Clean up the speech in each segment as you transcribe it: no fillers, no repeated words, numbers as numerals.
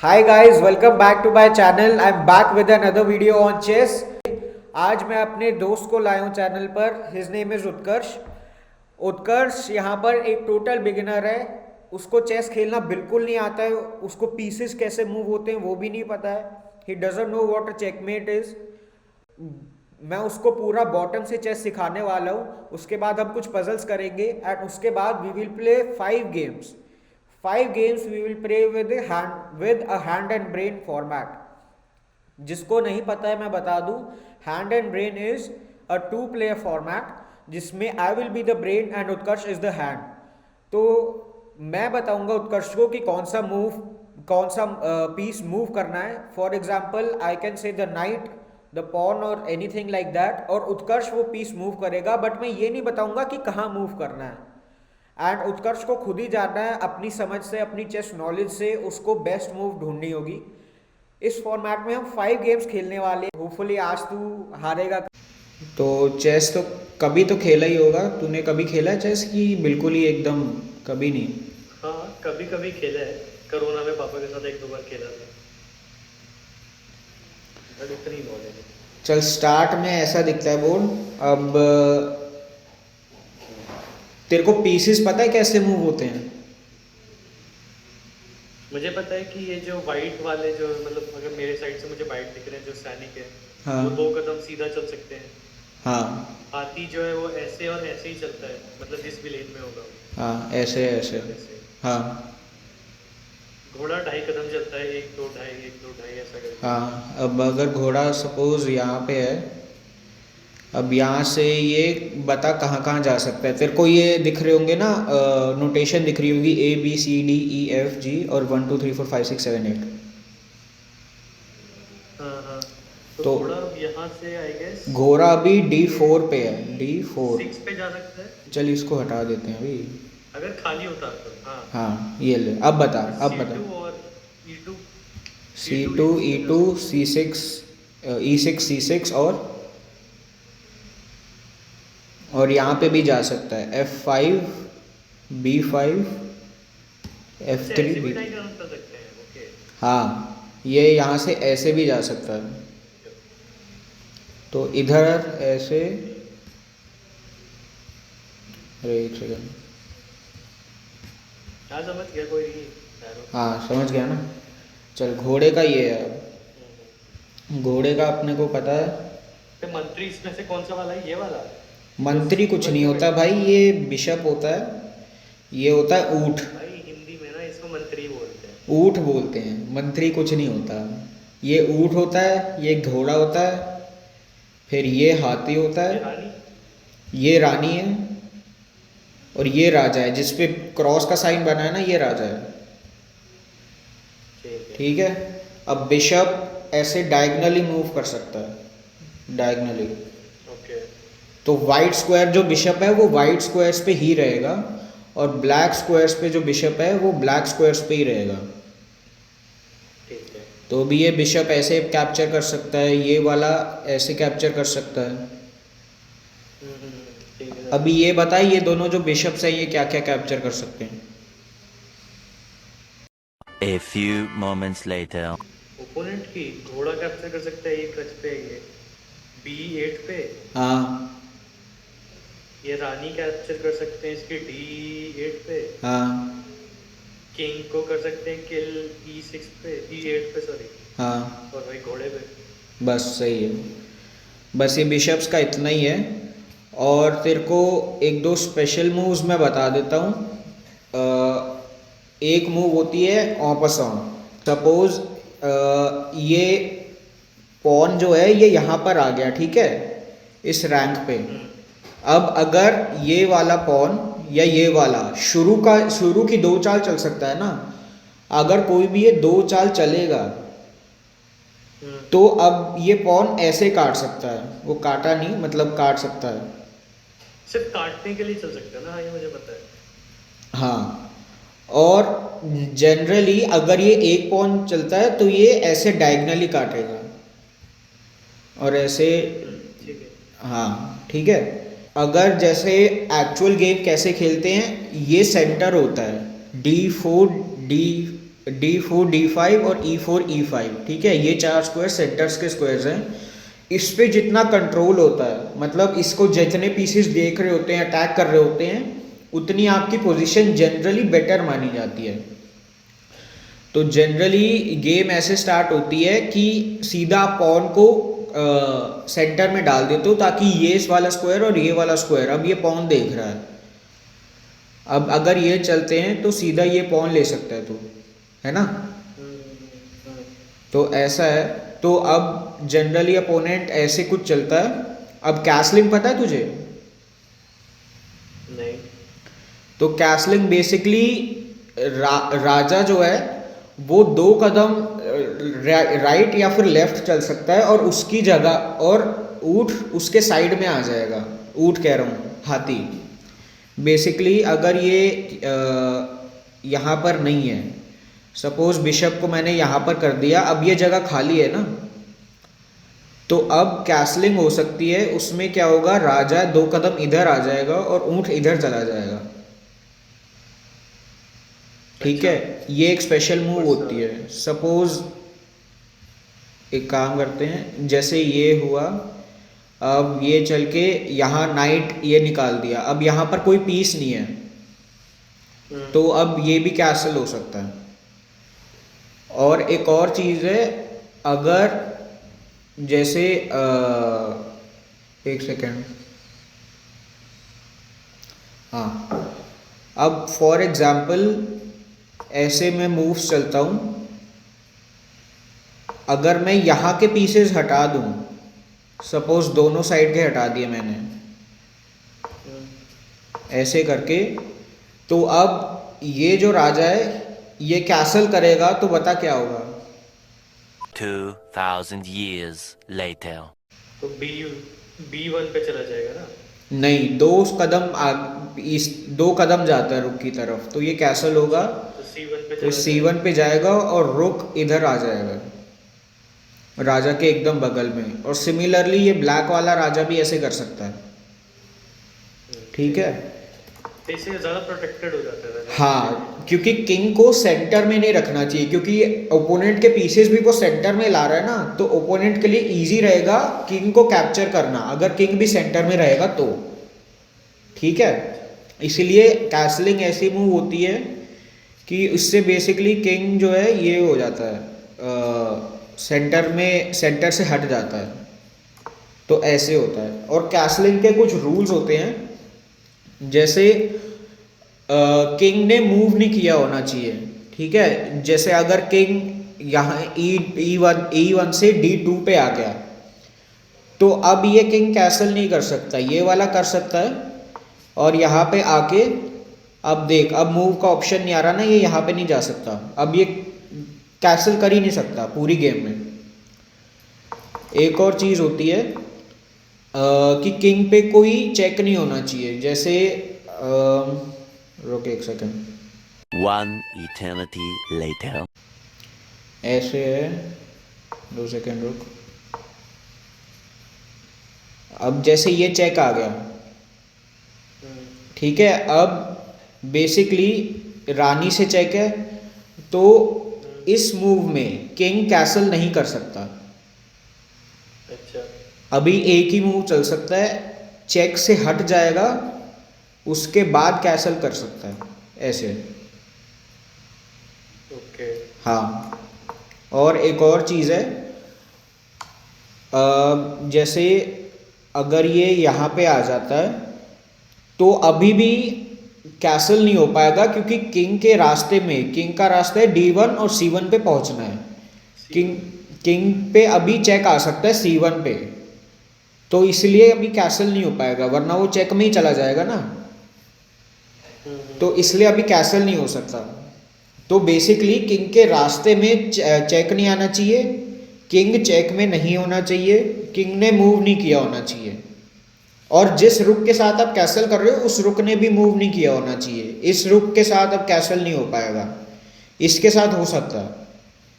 Hi guys, welcome back to my channel. I'm back with another video on chess. आज मैं अपने दोस्त को लाया हूँ चैनल पर. His name is उत्कर्ष. उत्कर्ष यहाँ पर एक टोटल बिगिनर है. उसको चेस खेलना बिल्कुल नहीं आता है. उसको पीसेस कैसे मूव होते हैं वो भी नहीं पता है. He doesn't know what a checkmate is. मैं उसको पूरा बॉटम से चेस सिखाने वाला हूँ. उसके बाद हम कुछ पजल्स करेंगे एंड उसके बाद we will play 5 games. 5 games we will play with a hand and brain format. जिसको नहीं पता है मैं बता दूं, hand and brain is a 2-player format जिसमें I will be the brain and Utkarsh is the hand. तो मैं बताऊंगा उत्कर्ष को कि कौन सा पीस मूव करना है. For example I can say the knight, the pawn और एनीथिंग लाइक दैट, और उत्कर्ष वो पीस मूव करेगा, बट मैं ये नहीं बताऊंगा कि कहाँ मूव करना है. एंड उत्कर्ष को खुद ही जानना है, अपनी समझ से, अपनी चेस नॉलेज से उसको बेस्ट मूव ढूंढनी होगी. इस फॉर्मेट में हम 5 गेम्स खेलने वाले. होपफुली आज तू हारेगा. तो चेस तो कभी तो खेला ही होगा. तूने कभी खेला है चेस की बिल्कुल ही एकदम कभी नहीं? हाँ, कभी कभी खेला है. कोरोना में पापा के साथ 1-2 बार खेला था. बट इतनी नॉलेज है. चल स्टार्ट में ऐसा दिखता है बोर्ड. अब तेरे को पीसेस पता है कैसे मूव होते हैं? मुझे पता है कि ये जो वाइट वाले जो मतलब अगर मेरे साइड से मुझे वाइट दिख रहे हैं जो सैनिक है, हाँ. वो 2 कदम सीधा चल सकते हैं. हाँ हाथी जो है वो ऐसे और ऐसे ही चलता है, मतलब जिस भी लेन में होगा. हाँ, ऐसे ऐसे. ऐसे. हाँ घोड़ा 2.5 कदम चलता है, 1-2 2.5 1-2 2.5 ऐसा करके. हाँ. अब अगर घोड़ा सपोज यहाँ पे है, अब यहाँ से ये बता कहाँ कहाँ जा सकता है. तेरे को ये दिख रहे होंगे ना, नोटेशन दिख रही होगी ABCDEFG और 1 2 3 4 5 6 7 8. हाँ हाँ. तो घोड़ा यहाँ से आई गेस घोड़ा अभी D4 पे है. D4 6 पे जा सकता है. चल इसको हटा देते हैं अभी. अगर खाली होता तो. हाँ हाँ ये ले. अब बता. अब बता. C2 और E2. C2 E2 C6 E6 C6 और यहाँ पे भी जा सकता है F5 B5 F3 B. हाँ ये यहाँ से ऐसे भी जा सकता है. तो इधर ऐसे. अरे एक सेकंड. हाँ समझ गया, कोई नहीं. हाँ समझ गया ना. चल घोड़े का ये है. अब घोड़े का अपने को पता है. तो मंत्री इसमें से कौन सा वाला है? ये वाला. मंत्री कुछ नहीं होता भाई, ये बिशप होता है. ये होता है ऊँट. भाई हिंदी में ना इसको मंत्री बोलते हैं. ऊँट बोलते हैं, मंत्री कुछ नहीं होता. ये ऊँट होता है, ये घोड़ा होता है, फिर ये हाथी होता है, ये रानी है, और ये राजा है. जिस पे क्रॉस का साइन बना है ना, ये राजा है. ठीक है. अब बिशप ऐसे डायगनली मूव कर सकता है. डायगनली. ओके. तो वाइट स्क्वायर जो बिशप है वो वाइट स्क्वायर्स पे ही रहेगा, और ब्लैक स्क्वायर्स पे जो बिशप है वो ब्लैक स्क्वायर्स पे ही रहेगा. ठीक है. तो भी ये बिशप ऐसे कैप्चर कर सकता है, ये वाला ऐसे कैप्चर कर सकता है. ठीक है. अभी ये बताइए, ये दोनों जो बिशप्स हैं ये क्या क्या कैप्चर कर सकते हैं? A few moments later. Opponent की घोड़ा कैप्चर कर सकता है एक रच पे, ये B8 पे. हाँ ये रानी कैप्चर कर सकते हैं इसके D8 पे. हाँ किंग को कर सकते हैं किल E6 पे, E8 पे सॉरी. हाँ. और भाई घोड़े पे. बस सही है. बस ये बिशप्स का इतना ही है. और तेरे को एक दो स्पेशल मूव्स मैं बता देता हूँ. एक मूव होती है ऑपसॉन. सपोज ये पॉन जो है ये यहाँ पर आ गया, ठीक है, इस रैंक पे. अब अगर ये वाला पॉन या ये वाला शुरू की 2 चाल चल सकता है ना. अगर कोई भी ये 2 चाल चलेगा तो अब ये पॉन ऐसे काट सकता है. वो काटा नहीं, मतलब काट सकता है. सिर्फ काटने के लिए चल सकता है ना. हाँ ये मुझे पता है. हाँ. और जनरली अगर ये एक पॉन चलता है तो ये ऐसे डायगनली काटेगा और ऐसे. ठीक है. हाँ ठीक है. अगर जैसे एक्चुअल गेम कैसे खेलते हैं, ये सेंटर होता है D4 D4 D5 और E4 E5, ठीक है। ये 4 स्क्वायर सेंटर्स के स्क्वायर्स हैं। इस पे जितना कंट्रोल होता है, मतलब इसको जितने पीसेस देख रहे होते हैं, अटैक कर रहे होते हैं, उतनी आपकी पोजीशन जनरली बेटर मानी जाती है। तो जनरली गेम ऐसे स्टार्ट होती है कि सीधा पॉन को सेंटर में डाल देते हो, ताकि ये इस वाला स्क्वायर और ये वाला स्क्वायर, अब ये पॉन देख रहा है, अब अगर ये चलते हैं तो सीधा ये पॉन ले सकता है, तो है ना। तो ऐसा है। तो अब जनरली अपोनेंट ऐसे कुछ चलता है। अब कैसलिंग पता है तुझे? नहीं। तो कैसलिंग बेसिकली राजा जो है वो 2 कदम राइट या फिर लेफ्ट चल सकता है, और उसकी जगह, और ऊँट उसके साइड में आ जाएगा। ऊँट कह रहा हूँ, हाथी। बेसिकली अगर ये यहाँ पर नहीं है, सपोज बिशप को मैंने यहाँ पर कर दिया, अब ये जगह खाली है ना, तो अब कैसलिंग हो सकती है। उसमें क्या होगा, राजा 2 कदम इधर आ जाएगा और ऊँट इधर चला जाएगा, ठीक है। ये एक स्पेशल मूव होती है। सपोज एक काम करते हैं, जैसे ये हुआ, अब ये चल के यहाँ नाइट ये निकाल दिया, अब यहाँ पर कोई पीस नहीं है, तो अब ये भी कैसल हो सकता है। और एक और चीज़ है, अगर जैसे एक सेकेंड, हाँ, अब फॉर एग्जाम्पल ऐसे मैं मूव्स चलता हूँ, अगर मैं यहाँ के पीसेस हटा दूँ, सपोज दोनों साइड के हटा दिए मैंने ऐसे करके, तो अब ये जो राजा है ये कैसल करेगा, तो बता क्या होगा। 2000 years later. तो B1 पे चला जाएगा ना? नहीं, 2 कदम इस 2 कदम जाता है रुक की तरफ, तो ये कैसल होगा। तो C1 पे तो C1 पे जाएगा और रुक इधर आ जाएगा, राजा के एकदम बगल में। और सिमिलरली ये ब्लैक वाला राजा भी ऐसे कर सकता है, ठीक है। तो इससे ज़्यादा प्रोटेक्टेड हो जाता है। हाँ, क्योंकि किंग को सेंटर में नहीं रखना चाहिए, क्योंकि ओपोनेंट के पीसेस भी वो सेंटर में ला रहा है ना, तो ओपोनेंट के लिए इजी रहेगा किंग को कैप्चर करना, अगर किंग भी सेंटर में रहेगा तो, ठीक है। इसीलिए कैसलिंग ऐसी मूव होती है कि उससे बेसिकली किंग जो है ये हो जाता है, सेंटर से हट जाता है, तो ऐसे होता है। और कैसलिंग के कुछ रूल्स होते हैं, जैसे किंग ने मूव नहीं किया होना चाहिए, ठीक है। जैसे अगर किंग यहाँ E1 से D2 पे आ गया, तो अब ये किंग कैसल नहीं कर सकता, ये वाला कर सकता है। और यहाँ पे आके अब देख, अब मूव का ऑप्शन नहीं आ रहा ना, ये यहाँ पे नहीं जा सकता, अब ये कैसल कर ही नहीं सकता पूरी गेम में। एक और चीज़ होती है कि किंग पे कोई चेक नहीं होना चाहिए, जैसे रुक एक सेकंड, 1 eternity later. ऐसे है, 2 सेकंड रुक। अब जैसे ये चेक आ गया, ठीक है। अब बेसिकली रानी से चेक है, तो इस मूव में किंग कैसल नहीं कर सकता। अच्छा। अभी एक ही मूव चल सकता है, चेक से हट जाएगा, उसके बाद कैसल कर सकता है, ऐसे। ओके। हाँ, और एक और चीज़ है, जैसे अगर ये यहाँ पे आ जाता है, तो अभी भी कैसल नहीं हो पाएगा, क्योंकि किंग के रास्ते में, किंग का रास्ता है D1 और C1 पे पहुंचना है। किंग पे अभी चेक आ सकता है C1 पे, तो इसलिए अभी कैसल नहीं हो पाएगा, वरना वो चेक में ही चला जाएगा ना, तो इसलिए अभी कैसल नहीं हो सकता। तो बेसिकली किंग के रास्ते में चेक नहीं आना चाहिए, किंग चेक में नहीं होना चाहिए, किंग ने मूव नहीं किया होना चाहिए, और जिस रुक के साथ आप कैसल कर रहे हो उस रुक ने भी मूव नहीं किया होना चाहिए। इस रुक के साथ अब कैसल नहीं हो पाएगा, इसके साथ हो सकता है,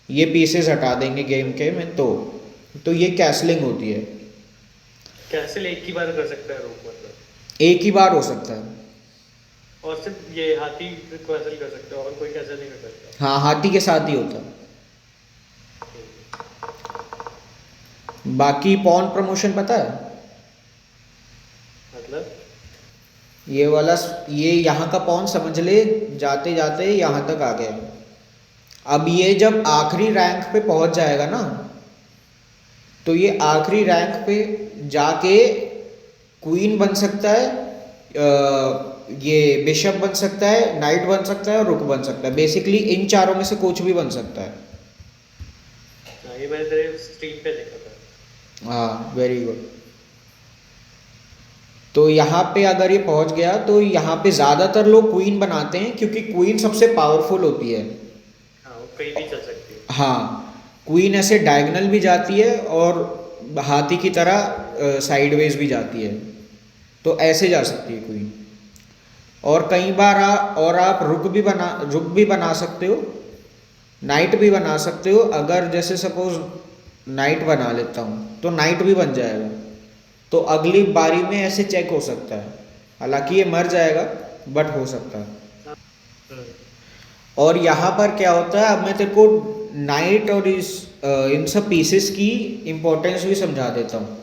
ये पीसेस हटा देंगे गेम के में, तो ये कैसलिंग होती है। कैसल एक ही बार कर सकता है रुक, मतलब एक ही बार हो सकता है, और सिर्फ ये हाथी को कैंसिल कर सकते हो और कोई कैंसिल नहीं कर सकता। हाँ, हाथी के साथ ही होता है। बाकी पॉन प्रमोशन पता है? मतलब ये वाला, ये यहाँ का पॉन समझ ले, जाते जाते यहाँ तक आ गया। अब ये जब आखिरी रैंक पे पहुंच जाएगा ना, तो ये आखिरी रैंक पे जाके क्वीन बन सकता है, ये बिशप बन सकता है, नाइट बन सकता है और रुक बन सकता है। बेसिकली इन चारों में से कुछ भी बन सकता है। हाँ, ये मैंने तेरे स्ट्रीम पे देखा था। हाँ, वेरी गुड। तो यहाँ पे अगर ये पहुंच गया तो यहाँ पे ज़्यादातर लोग क्वीन बनाते हैं, क्योंकि क्वीन सबसे पावरफुल होती है। हाँ, वो कहीं भी चल सकती है। हाँ, क्वीन ऐसे डायगोनल भी जाती है और हाथी की तरह साइडवेज भी जाती है, तो ऐसे जा सकती है क्वीन। और कई बार आप रुक भी बना सकते हो, नाइट भी बना सकते हो। अगर जैसे सपोज नाइट बना लेता हूँ तो नाइट भी बन जाएगा, तो अगली बारी में ऐसे चेक हो सकता है। हालांकि ये मर जाएगा, बट हो सकता है। हम्म, और यहाँ पर क्या होता है, अब मैं तेरे को नाइट और इन सब पीसेस की इम्पोर्टेंस भी समझा देता हूँ।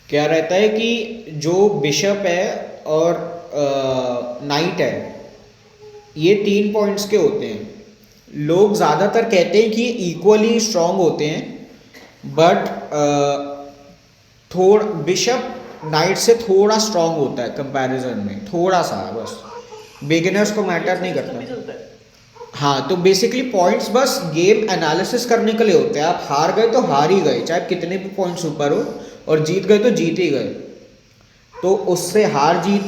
क्या रहता है कि जो बिशप है और नाइट है, ये 3 पॉइंट्स के होते हैं। लोग ज़्यादातर कहते हैं कि इक्वली स्ट्रांग होते हैं, बट थोड़ा बिशप नाइट से थोड़ा स्ट्रांग होता है कंपैरिजन में, थोड़ा सा बस। बिगिनर्स को मैटर नहीं भी करता। चलता है। हाँ, तो बेसिकली पॉइंट्स बस गेम एनालिसिस करने के लिए होते हैं। आप हार गए तो हार ही गए, चाहे कितने भी पॉइंट्स ऊपर हो, और जीत गए तो जीत ही गए। तो उससे हार जीत,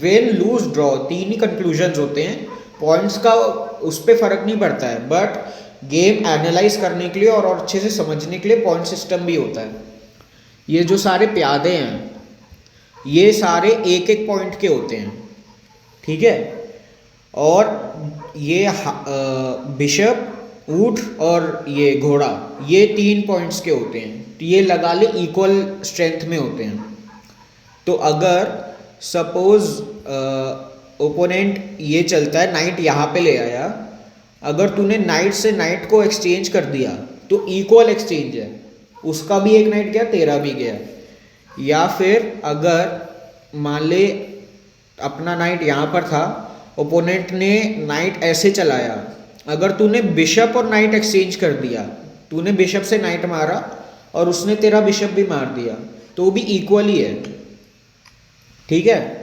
विन लूज ड्रॉ, 3 ही कंक्लूजन्स होते हैं। पॉइंट्स का उस पर फर्क नहीं पड़ता है, बट गेम एनालाइज करने के लिए और अच्छे से समझने के लिए पॉइंट सिस्टम भी होता है। ये जो सारे प्यादे हैं, ये सारे एक एक पॉइंट के होते हैं, ठीक है। और ये बिशप, ऊंट और ये घोड़ा, ये 3 पॉइंट्स के होते हैं। तो ये लगा ले इक्वल स्ट्रेंथ में होते हैं। तो अगर सपोज ओपोनेंट ये चलता है, नाइट यहाँ पे ले आया, अगर तूने नाइट से नाइट को एक्सचेंज कर दिया तो इक्वल एक्सचेंज है। उसका भी एक नाइट गया, तेरा भी गया। या फिर अगर मान ले अपना नाइट यहाँ पर था, ओपोनेंट ने नाइट ऐसे चलाया, अगर तूने बिशप और नाइट एक्सचेंज कर दिया, तूने बिशप से नाइट मारा और उसने तेरा बिशप भी मार दिया, तो वो भी इक्वल ही है, ठीक है।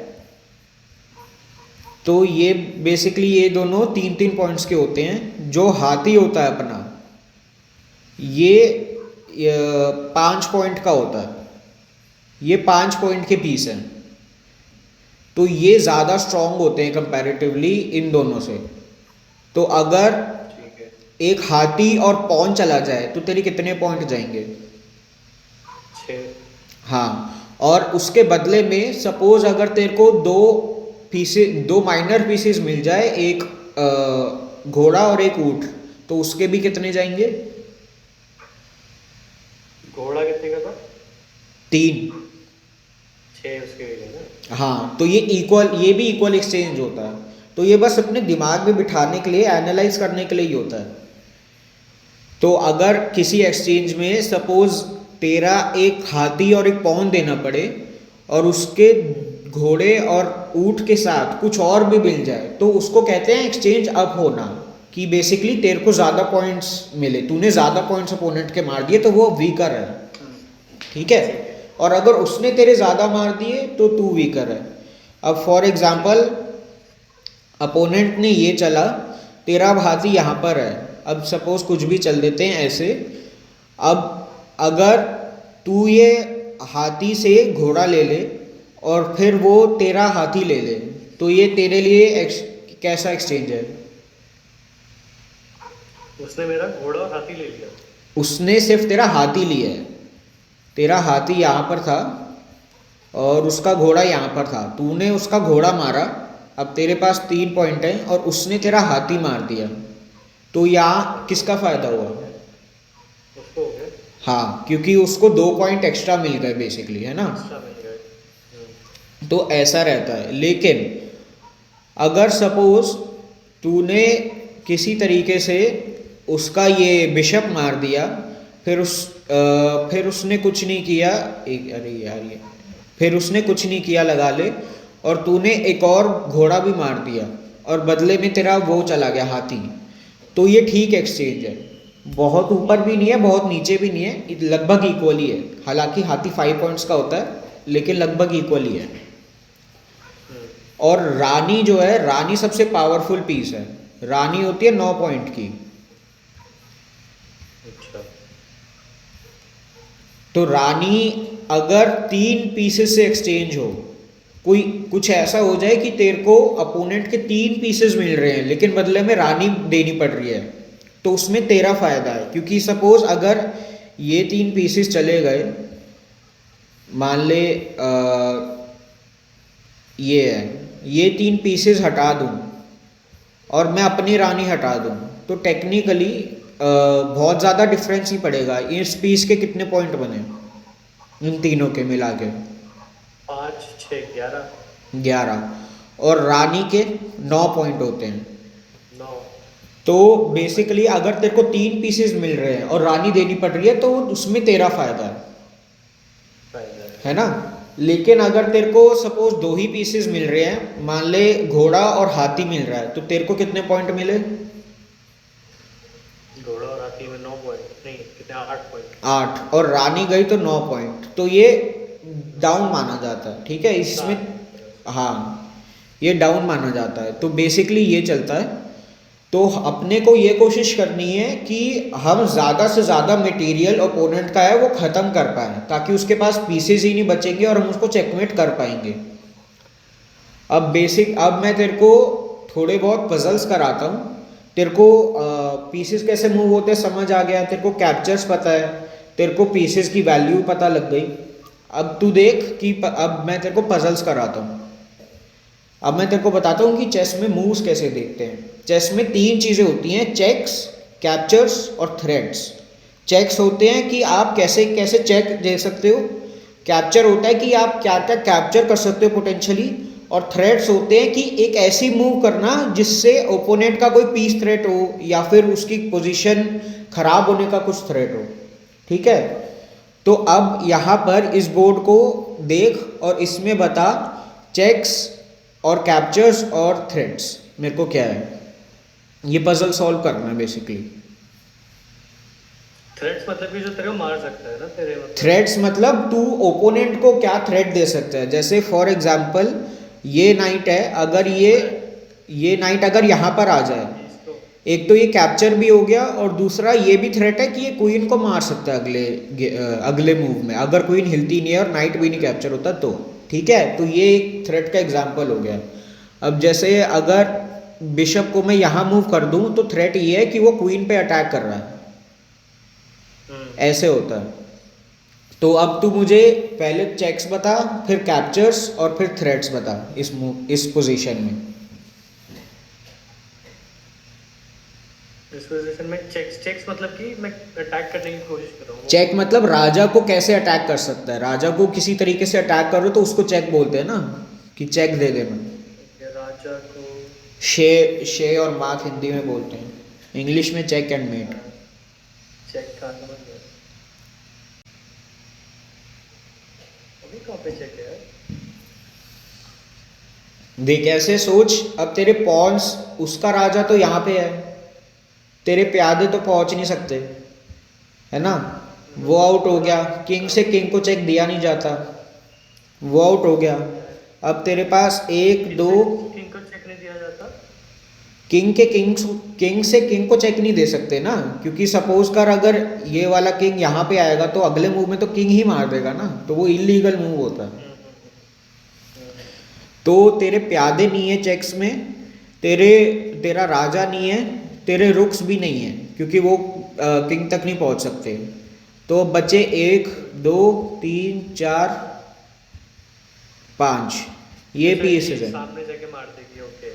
तो ये बेसिकली ये दोनों 3-3 पॉइंट्स के होते हैं। जो हाथी होता है अपना, ये 5 पॉइंट का होता है। ये 5 पॉइंट के पीस हैं, तो ये ज़्यादा स्ट्रांग होते हैं कंपैरेटिवली इन दोनों से। तो अगर ठीक है। एक हाथी और पॉन चला जाए तो तेरे कितने पॉइंट जाएंगे? 6। हाँ, और उसके बदले में सपोज अगर तेरे को दो माइनर पीसेस मिल जाए, एक घोड़ा और एक ऊंट, तो उसके भी कितने जाएंगे? घोड़ा कितने का था? 3। 6 उसके भी ना। हाँ, तो ये भी इक्वल एक्सचेंज होता है। तो ये बस अपने दिमाग में बिठाने के लिए, एनालाइज करने के लिए ही होता है। तो अगर किसी एक्सचेंज में सपोज तेरा एक हाथी और एक पॉन देना पड़े और उसके घोड़े और ऊंट के साथ कुछ और भी मिल जाए, तो उसको कहते हैं एक्सचेंज अप होना, कि बेसिकली तेरे को ज़्यादा पॉइंट्स मिले, तूने ज़्यादा पॉइंट्स अपोनेंट के मार दिए तो वो वीकर है, ठीक है। और अगर उसने तेरे ज़्यादा मार दिए तो तू वीकर है। अब फॉर एग्जाम्पल अपोनेंट ने ये चला, तेरा हाथी यहाँ पर है, अब सपोज कुछ भी चल देते हैं ऐसे। अब अगर तू ये हाथी से घोड़ा ले ले और फिर वो तेरा हाथी ले ले, तो ये तेरे लिए कैसा एक्सचेंज है? उसने मेरा घोड़ा और हाथी ले लिया। उसने सिर्फ तेरा हाथी लिया है। तेरा हाथी यहाँ पर था और उसका घोड़ा यहाँ पर था, तूने उसका घोड़ा मारा, अब तेरे पास 3 पॉइंट हैं और उसने तेरा हाथी मार दिया, तो यहाँ किसका फ़ायदा हुआ? उसको हो गया। हाँ, क्योंकि उसको 2 पॉइंट एक्स्ट्रा मिल गए बेसिकली, है ना। एक्स्ट्रा मिल गया। तो ऐसा रहता है। लेकिन अगर सपोज तूने किसी तरीके से उसका ये बिशप मार दिया, फिर उसने कुछ नहीं किया, अरे यार ये, फिर उसने कुछ नहीं किया लगा ले, और तूने एक और घोड़ा भी मार दिया और बदले में तेरा वो चला गया हाथी, तो ये ठीक एक्सचेंज है। बहुत ऊपर भी नहीं है, बहुत नीचे भी नहीं है, लगभग इक्वली है। हालांकि हाथी 5 पॉइंट्स का होता है, लेकिन लगभग इक्वली है। और रानी जो है, रानी सबसे पावरफुल पीस है। रानी होती है 9 पॉइंट की। अच्छा। तो रानी अगर 3 पीसेस से एक्सचेंज हो, कोई कुछ ऐसा हो जाए कि तेरे को अपोनेंट के 3 पीसेस मिल रहे हैं लेकिन बदले में रानी देनी पड़ रही है, तो उसमें तेरा फायदा है। क्योंकि सपोज अगर ये 3 पीसेस चले गए, मान ले ये है, ये 3 पीसेस हटा दूं और मैं अपनी रानी हटा दूं, तो टेक्निकली बहुत ज़्यादा डिफरेंस ही पड़ेगा। इस पीस के कितने पॉइंट बने इन तीनों के मिला के? 5, 6, 11। 11। और रानी के 9 पॉइंट होते हैं। 9। तो बेसिकली अगर तेरे को 3 पीसेस मिल रहे हैं और रानी देनी पड़ रही है, तो उसमें तेरा फायदा है ना। लेकिन अगर तेरे को सपोज 2 ही पीसेस मिल रहे हैं, मान ले घोड़ा और हाथी मिल रहा है, तो तेरे को कितने पॉइंट मिले? घोड़ा और हाथी में 9 पॉइंट नहीं, कितने, 8 पॉइंट। 8, और रानी गई तो 9 पॉइंट, तो ये डाउन माना जाता है। ठीक है, इसमें हाँ, ये डाउन माना जाता है। तो बेसिकली ये चलता है। तो अपने को ये कोशिश करनी है कि हम ज़्यादा से ज़्यादा मटेरियल ओपोनेंट का है वो ख़त्म कर पाएँ, ताकि उसके पास पीसेस ही नहीं बचेंगे और हम उसको चेकमेट कर पाएंगे। अब मैं तेरे को थोड़े बहुत पजल्स कराता हूँ। तेरे को पीसेस कैसे मूव होते हैं समझ आ गया, तेरे को कैप्चर्स पता है, तेरे को पीसेस की वैल्यू पता लग गई। अब तू देख कि अब मैं तेरे को पजल्स कराता हूँ। अब मैं तेरे को बताता हूँ कि चेस में मूव्स कैसे देखते हैं। चेस में 3 चीज़ें होती हैं, चेक्स, कैप्चर्स और थ्रेड्स। चेक्स होते हैं कि आप कैसे कैसे चेक दे सकते हो, कैप्चर होता है कि आप क्या क्या कैप्चर कर सकते हो पोटेंशियली, और थ्रेड्स होते हैं कि एक ऐसी मूव करना जिससे ओपोनेंट का कोई पीस थ्रेट हो या फिर उसकी पोजीशन खराब होने का कुछ थ्रेट हो। ठीक है, तो अब यहाँ पर इस बोर्ड को देख और इसमें बता चेक्स और कैप्चर्स और थ्रेड्स मेरे को क्या है। ये पजल सॉल्व करना है बेसिकली। थ्रेड्स मतलब कि जो तेरे को मार सकता है ना, तेरे मतलब। थ्रेड्स मतलब तू ओपोनेंट को क्या थ्रेट दे सकता है। जैसे फॉर एग्जांपल ये नाइट है, अगर ये नाइट अगर यहाँ पर आ जाए, एक तो ये कैप्चर भी हो गया और दूसरा ये भी थ्रेट है कि ये क्वीन को मार सकता है अगले मूव में, अगर क्वीन हिलती नहीं है और नाइट भी नहीं कैप्चर होता तो। ठीक है, तो ये एक थ्रेट का एग्जांपल हो गया। अब जैसे अगर बिशप को मैं यहाँ मूव कर दूँ तो थ्रेट ये है कि वो क्वीन पे अटैक कर रहा है, ऐसे होता है। तो अब तू मुझे पहले चेक्स बता, फिर कैप्चर्स और फिर थ्रेड्स बता इस पोजीशन में। इस पोजीशन में चेक्स मतलब कि मैं अटैक करने की कोशिश कर रहा हूँ। चेक मतलब राजा को कैसे अटैक कर सकता है। राजा को किसी तरीके से अटैक करो तो उसको चेक बोलते हैं ना, कि चेक दे देना। राजा को शे और मात हिंदी में बोलते हैं, इंग्लिश में चेक एंड मेट। चेक का समझ गया। अभी कहाँ पे चेक है? देख ऐसे सोच, अब तेरे पॉन्स, उसका राजा तो यहाँ पे है, तेरे प्यादे तो पहुंच नहीं सकते, है ना। वो आउट हो गया, किंग से किंग को चेक दिया नहीं जाता, वो आउट हो गया। अब तेरे पास 1 2 किंग को चेक नहीं दिया जाता। किंग से किंग को चेक नहीं दे सकते ना, क्योंकि सपोज कर अगर ये वाला किंग यहाँ पे आएगा तो अगले मूव में तो किंग ही मार देगा ना, तो वो इलीगल मूव होता है। तो तेरे प्यादे नहीं है चेक्स में, तेरा राजा नहीं है, तेरे रुक्स भी नहीं है, क्योंकि वो किंग तक नहीं पहुंच सकते। तो बचे 1 2 3 4 5 ये पीसेस है। सामने जाके मार देगी। ओके,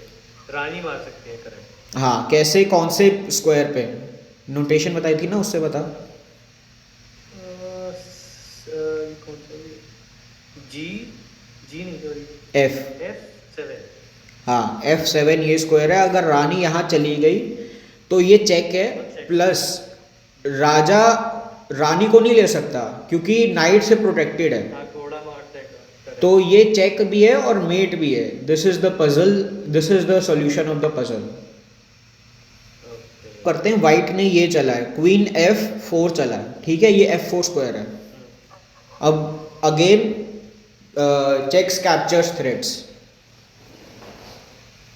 रानी मार सकती है, करेक्ट। हाँ, कैसे, कौन से स्क्वायर पे, नोटेशन बताई थी ना, उससे बता। कौन सा? जी नहीं, सॉरी, F। F7। हाँ F7 ये स्क्वायर है। अगर रानी यहाँ चली गई तो ये चेक है, प्लस राजा रानी को नहीं ले सकता क्योंकि नाइट से प्रोटेक्टेड है। हाँ, घोड़ा मारता है correct। तो ये चेक भी है और मेट भी है। This is the puzzle, this is the solution of the puzzle. Okay. करते हैं, वाइट ने ये चला है, क्वीन F4 चला है, ठीक है, ये F4 स्क्वायर है। अब again checks captures threats.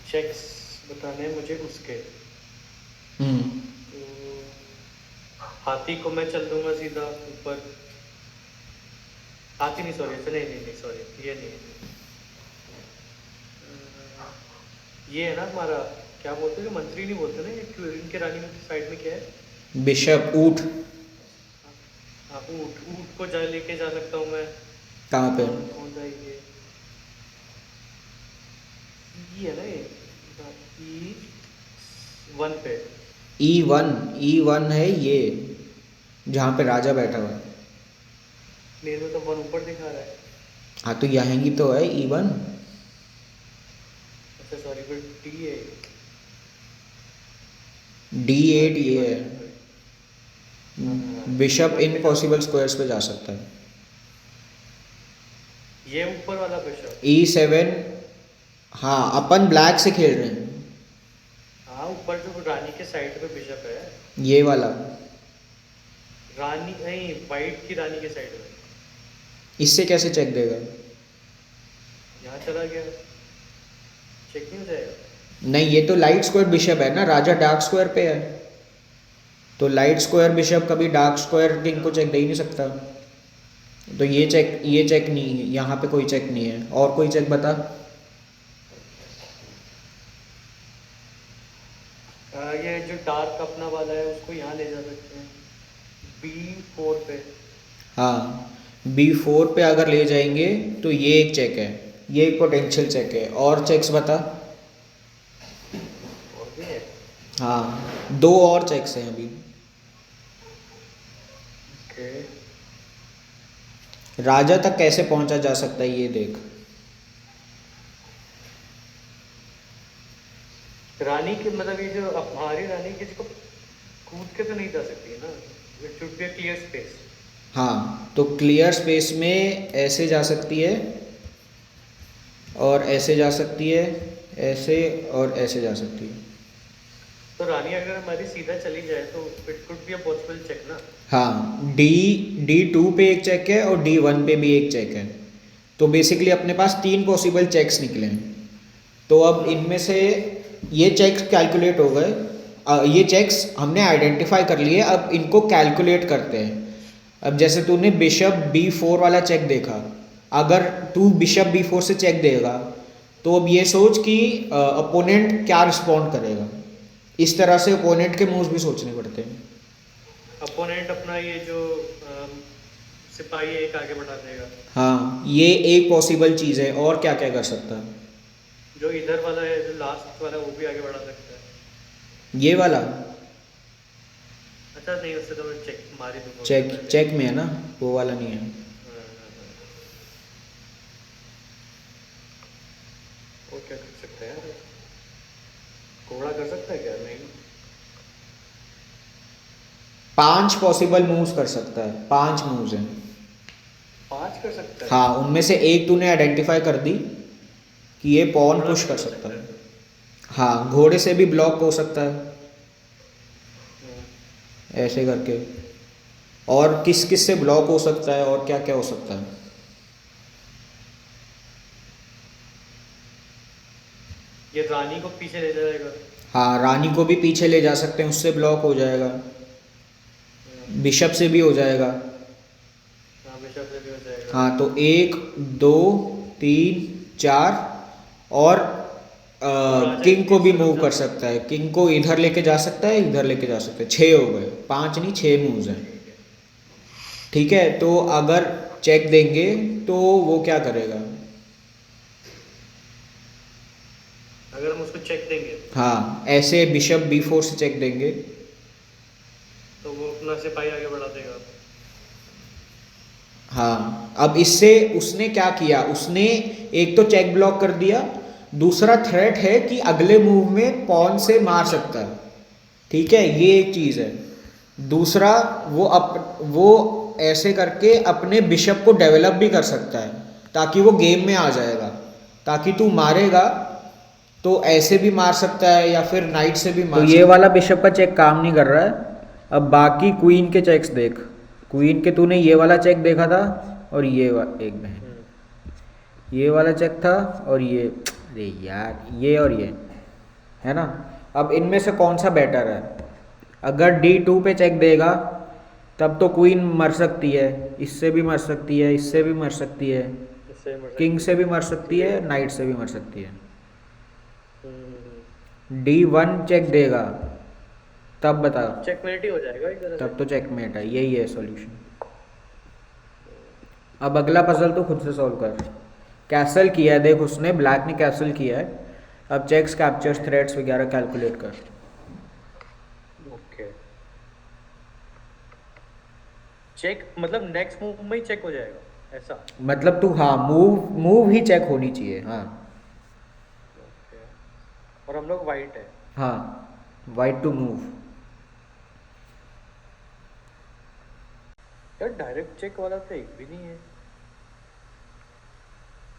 Checks बताने हैं मुझे उसके। हम्म तो हाथी को मैं चल दूंगा सीधा ऊपर। हाथी नहीं, सॉरी, नहीं नहीं नहीं, सॉरी, ये नहीं। ये है ना हमारा, क्या बोलते हैं, जो मंत्री नहीं बोलते ना, ये इनके रानी में साइड में क्या है? बिशप, ऊट। हाँ, ऊँट। ऊँट को लेके जा सकता हूँ मैं। कहाँ पे? कौन सा ये है ना, ये E1 पे। E1 है ये, जहाँ पे राजा बैठा हुआ है। मेरे में तो 1 ऊपर दिखा रहा है। हाँ तो यहाँ ही तो है E1। अच्छा सॉरी, फिर डी है। D8 ये है। बिशप इन पॉसिबल स्क्वायर्स पे जा सकता है। ये ऊपर वाला बिशप। E7, हाँ अपन ब्लैक से खेल रहे हैं। हाँ, ऊपर जो रानी के साइड पे बिशप है। ये वाला। रानी नहीं, वाइट की रानी के साइड में। इससे कैसे चेक देगा? यहाँ चला गया, चेक नहीं हो जाएगा। नहीं, ये तो लाइट स्क्वायर बिशप है ना, राजा डार्क स्क्वायर पे है। तो लाइट स्क्वायर बिशप कभी डार्क स्क्वायर किंग को चेक दे ही नहीं सकता। तो ये चेक नहीं है, यहाँ पे कोई चेक नहीं है। और कोई चेक बता। ये जो डार्क अपना वाला है उसको यहाँ ले जा सकते हैं, B4 पे। हाँ, B4 पे अगर ले जाएंगे तो ये एक चेक है, ये एक पोटेंशियल चेक है। और चेक्स बता। और भी है। हाँ, 2 और चेक्स हैं अभी। ओके। राजा तक कैसे पहुंचा जा सकता है ये देख। रानी के मतलब ये जो हमारी रानी के जो कूद के तो नहीं जा सकती है ना, it should be a clear space. हाँ, तो क्लियर स्पेस में ऐसे जा सकती है, और ऐसे जा सकती है, ऐसे और ऐसे जा सकती है। तो रानी अगर हमारी सीधा चली जाए तो it could be a possible check ना। हाँ, D2 पे एक चेक है और D1 पे भी एक चेक है। तो बेसिकली अपने पास 3 पॉसिबल चेक्स निकले हैं। तो अब इनमें से ये चेक्स कैलकुलेट हो गए। ये चेक्स हमने आइडेंटिफाई कर लिए, अब इनको कैलकुलेट करते हैं। अब जैसे तूने बिशप B4 वाला चेक देखा, अगर तू बिशप B4 से चेक देगा तो अब ये सोच कि अपोनेंट क्या रिस्पॉन्ड करेगा। इस तरह से अपोनेंट के मूव्स भी सोचने पड़ते हैं। अपोनेंट अपना ये जो सिपाही एक आगे बढ़ा देगा। हाँ, ये एक पॉसिबल चीज़ है। और क्या क्या कर सकता है? जो इधर वाला है, जो लास्ट वाला, वो भी आगे बढ़ा सकता है। ये वाला अच्छा नहीं, उससे तो मैं चेक मार ही दूंगा। चेक में है ना, वो वाला नहीं है। वो क्या कर सकता है यार, घोड़ा कर सकता है क्या? नहीं। 5 पॉसिबल मूव्स कर सकता है, 5 मूव्स हैं। 5 कर सकता है। हाँ, उनमें से एक तूने आइडेंटिफाई कर दी कि ये पॉन पुश कर सकता है। हाँ, घोड़े से भी ब्लॉक हो सकता है ऐसे करके। और किस किस से ब्लॉक हो सकता है और क्या क्या हो सकता है? ये रानी को पीछे ले जाएगा। हाँ, रानी को भी पीछे ले जा सकते हैं, उससे ब्लॉक हो जाएगा। बिशप से भी हो जाएगा। हाँ, बिशप से भी हो जाएगा। हाँ, तो 1 2 3 4 और किंग को भी मूव कर सकता है। किंग को इधर लेके जा सकता है, इधर लेके जा सकता है। 6 हो गए, 5 नहीं 6 मूव्स हैं। ठीक है, तो अगर चेक देंगे तो वो क्या करेगा? अगर हम उसको चेक देंगे हाँ, ऐसे बिशप B4 से चेक देंगे तो वो अपना सिपाही आगे बढ़ा देगा। हाँ, अब इससे उसने क्या किया, उसने एक तो चेक ब्लॉक कर दिया, दूसरा थ्रेट है कि अगले मूव में पॉन से मार सकता है, ठीक है, ये एक चीज़ है। दूसरा वो ऐसे करके अपने बिशप को डेवलप भी कर सकता है ताकि वो गेम में आ जाएगा, ताकि तू मारेगा तो ऐसे भी मार सकता है या फिर नाइट से भी मार सकता है। तो ये वाला बिशप का चेक काम नहीं कर रहा है। अब बाकी क्वीन के चेक्स देख, क्वीन के तूने ये वाला चेक देखा था और एक मिनट, ये वाला चेक था और ये, अरे यार, ये और ये है ना। अब इनमें से कौन सा बेटर है? अगर D2 पे चेक देगा तब तो क्वीन मर सकती है, इससे भी मर सकती है, इससे भी मर सकती है, किंग से भी मर सकती है, नाइट से भी मर सकती है। D1 चेक देगा तब बता, चेकमेट ही हो जाएगा एक तरह से। तब तो चेकमेट है, यही है सॉल्यूशन। अब अगला पजल तो खुद से सॉल्व कर। कैसल किया है, देख उसने, ब्लैक ने कैसल किया है। अब चेक्स, कैप्चर्स, थ्रेड्स वगैरह कैलकुलेट कर। ओके, चेक मतलब नेक्स्ट मूव में ही चेक हो जाएगा ऐसा? मतलब तू, हाँ, मूव ही चेक होनी चाहिए, हाँ। ओके, और हम लोग वाइट है। हाँ, वाइट टू मूव। यार डायरेक्ट चेक वाला तो एक भी नहीं है।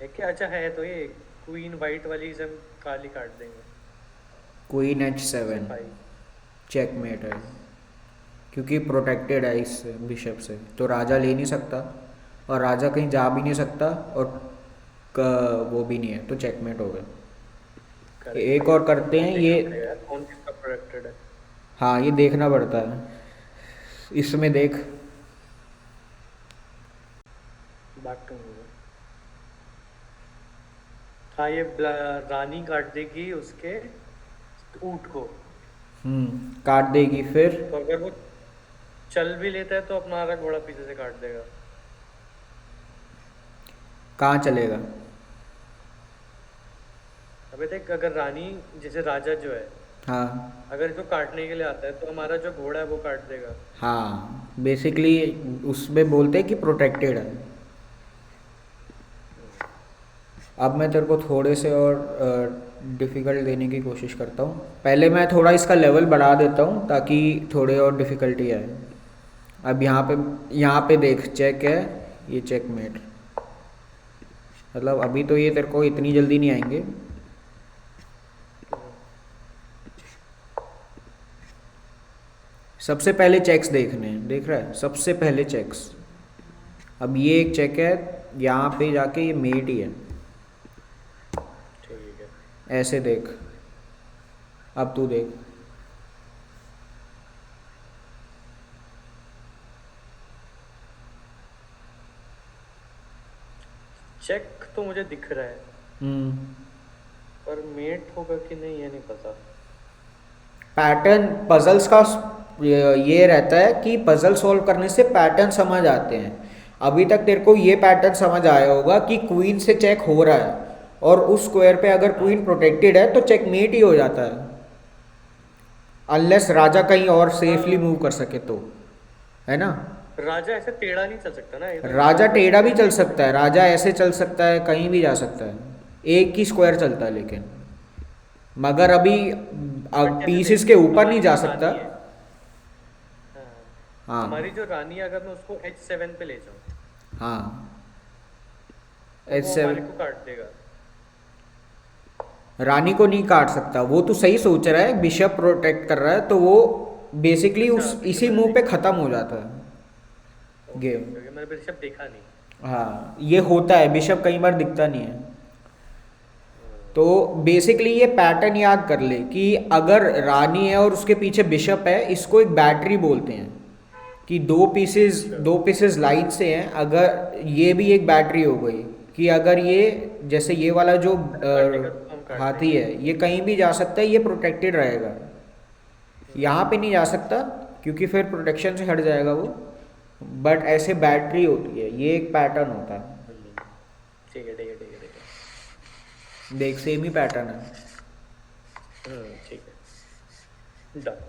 एक क्या, अच्छा है तो ये क्वीन वाइट वाली से हम काली काट देंगे। क्वीन H7 चेकमेट है, क्योंकि प्रोटेक्टेड है इस बिशप से, तो राजा ले नहीं सकता और राजा कहीं जा भी नहीं सकता और वो भी नहीं है, तो चेकमेट हो गया। एक और करते हैं ये, कौन किसका प्रोटेक्टेड है? हाँ, ये देखना पड़ता है। इसमें देख, बैक टू हाँ, ये रानी काट देगी उसके ऊंट को। काट देगी, फिर तो अगर वो चल भी लेता है तो अपना हमारा घोड़ा पीछे से काट देगा। कहाँ चलेगा? अबे देख, अगर रानी, जैसे राजा जो है, हाँ अगर इसको काटने के लिए आता है तो हमारा जो घोड़ा है वो काट देगा। हाँ, बेसिकली उसमें बोलते हैं कि प्रोटेक्टेड है। अब मैं तेरे को थोड़े से और डिफ़िकल्ट देने की कोशिश करता हूँ। पहले मैं थोड़ा इसका लेवल बढ़ा देता हूँ ताकि थोड़े और डिफ़िकल्टी आए। अब यहाँ पे देख, चेक है, ये चेकमेट। मतलब अभी तो ये तेरे को इतनी जल्दी नहीं आएंगे। सबसे पहले चेक्स देखने हैं, देख रहा है, सबसे पहले चेक्स। अब ये एक चेक है, यहाँ पे जाके ये मेट ही है, ठीक है। ऐसे देख। अब तू देख, चेक तो मुझे दिख रहा है, पर मेट होगा कि नहीं ये नहीं पता। पैटर्न पजल्स का ये रहता है कि पजल सॉल्व करने से पैटर्न समझ आते हैं। अभी तक तेरे को ये पैटर्न समझ आया होगा कि क्वीन से चेक हो रहा है और उस स्क्वायर पे अगर क्वीन प्रोटेक्टेड है तो चेकमेट ही हो जाता है, अनलेस राजा कहीं और सेफली मूव कर सके तो, है ना। राजा ऐसे टेढ़ा नहीं चल सकता ना, राजा टेढ़ा भी चल सकता है, राजा ऐसे चल सकता है, कहीं भी जा सकता है, एक ही स्क्वायर चलता है, लेकिन मगर अभी पीसेस के ऊपर नहीं जा सकता। हाँ, हमारी जो रानी है, अगर मैं उसको H7 पे ले जाऊं, हाँ, तो वो H7 हमारे को काट देगा। रानी को नहीं काट सकता, वो तो सही सोच रहा है, बिशप प्रोटेक्ट कर रहा है, तो वो बेसिकली उस इसी मूव पे ख़त्म हो जाता है गेम। क्योंकि मैंने बिशप देखा नहीं। हाँ, ये होता है, बिशप कई बार दिखता नहीं है। तो बेसिकली ये पैटर्न याद कर ले कि अगर रानी है और उसके पीछे बिशप है, इसको एक बैटरी बोलते हैं कि दो पीसेस लाइन से हैं। अगर ये भी एक बैटरी हो गई कि अगर ये, जैसे ये वाला जो हाथी है, ये कहीं भी जा सकता है, ये प्रोटेक्टेड रहेगा, यहाँ पे नहीं जा सकता क्योंकि फिर प्रोटेक्शन से हट जाएगा वो, बट ऐसे बैटरी होती है, ये एक पैटर्न होता है। ठीक है, ठीक है, ठीक है, ठीक है। देख, सेम ही पैटर्न है। ठीक है, डन।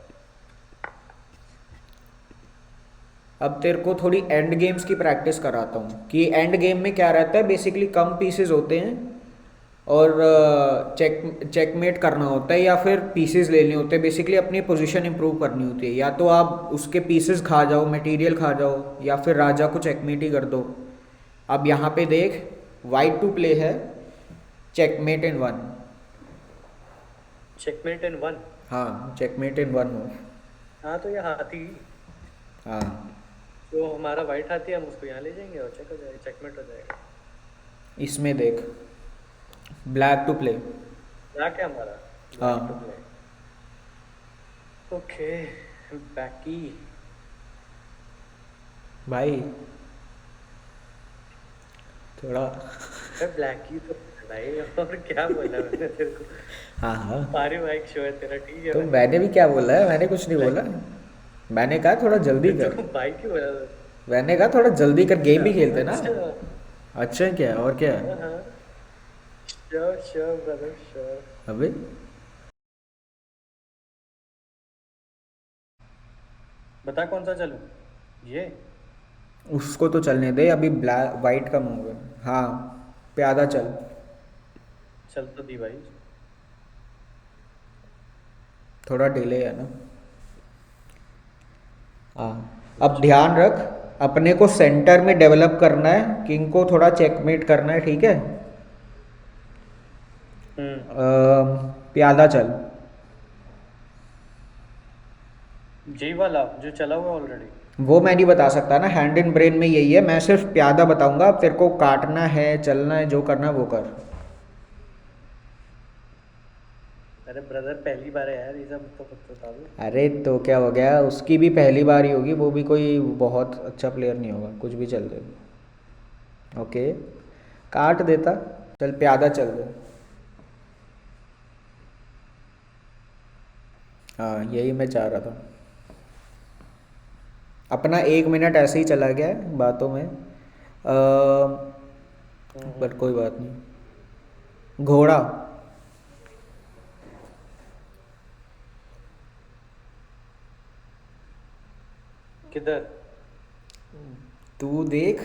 अब तेरे को थोड़ी एंड गेम्स की प्रैक्टिस कराता हूँ कि एंड गेम में क्या रहता है। बेसिकली कम पीसेस होते हैं और चेकमेट करना होता है या फिर पीसेस लेने होते हैं। बेसिकली अपनी पोजीशन इंप्रूव करनी होती है, या तो आप उसके पीसेस खा जाओ, मटेरियल खा जाओ, या फिर राजा को चेकमेट ही कर दो। अब यहाँ पे देख, वाइट टू प्ले है, checkmate in one. Checkmate in one. हाँ, चेकमेट इन वन मूव। हाँ तो ये हाथी, हाँ, जो हमारा वाइट हाथी है हम उसको यहाँ ले जाएंगे और चेक हो जाएगा, चेकमेट हो जाएगा। इसमें देख, ब्लैक टू प्ले। ब्लैक है हमारा। हाँ। ओके, बैकी। भाई थोड़ा। अरे ब्लैक ही तो भाई, और क्या बोला मैंने तेरे को? हाँ हाँ, पारिवारिक शो है तेरा, ठीक है। तो मैंने भी क्या बोला है? मैंने कुछ नहीं बोला। मैंने कहा थोड़ा जल्दी कर। तो भाई क्यों बोला? मैंने कहा थोड़ा जल्दी कर, गेम भी खेलते ना। अच्छा। अच्छा क्या, और क्या है? हाँ, श्योर श्योर ब्रदर श्योर। अबे बता कौन सा चलूं? ये उसको तो चलने दे, अभी ब्लैक वाइट का मूव है। हाँ, प्यादा चल। चल तो दी भाई। थोड़ा डिले है ना। हाँ, अब ध्यान रख, अपने को सेंटर में डेवलप करना है, किंग को थोड़ा चेकमेट करना है, ठीक है। प्यादा चल। जी वाला जो चला हुआ ऑलरेडी। वो मैं नहीं बता सकता ना, हैंड इन ब्रेन में यही है। मैं सिर्फ प्यादा बताऊंगा, अब तेरे को काटना है, चलना है, जो करना है वो कर। अरे ब्रदर पहली बार है यार, ये सब तो बता दो। अरे तो क्या हो गया, उसकी भी पहली बार ही होगी, वो भी कोई बहुत अच्छा प्लेयर नहीं होगा, कुछ भी चल दे। ओके, काट देता। चल प्यादा चल दे। हाँ, यही मैं चाह रहा था। अपना 1 मिनट ऐसे ही चला गया है बातों में, बट कोई बात नहीं। घोड़ा। किधर? तू देख,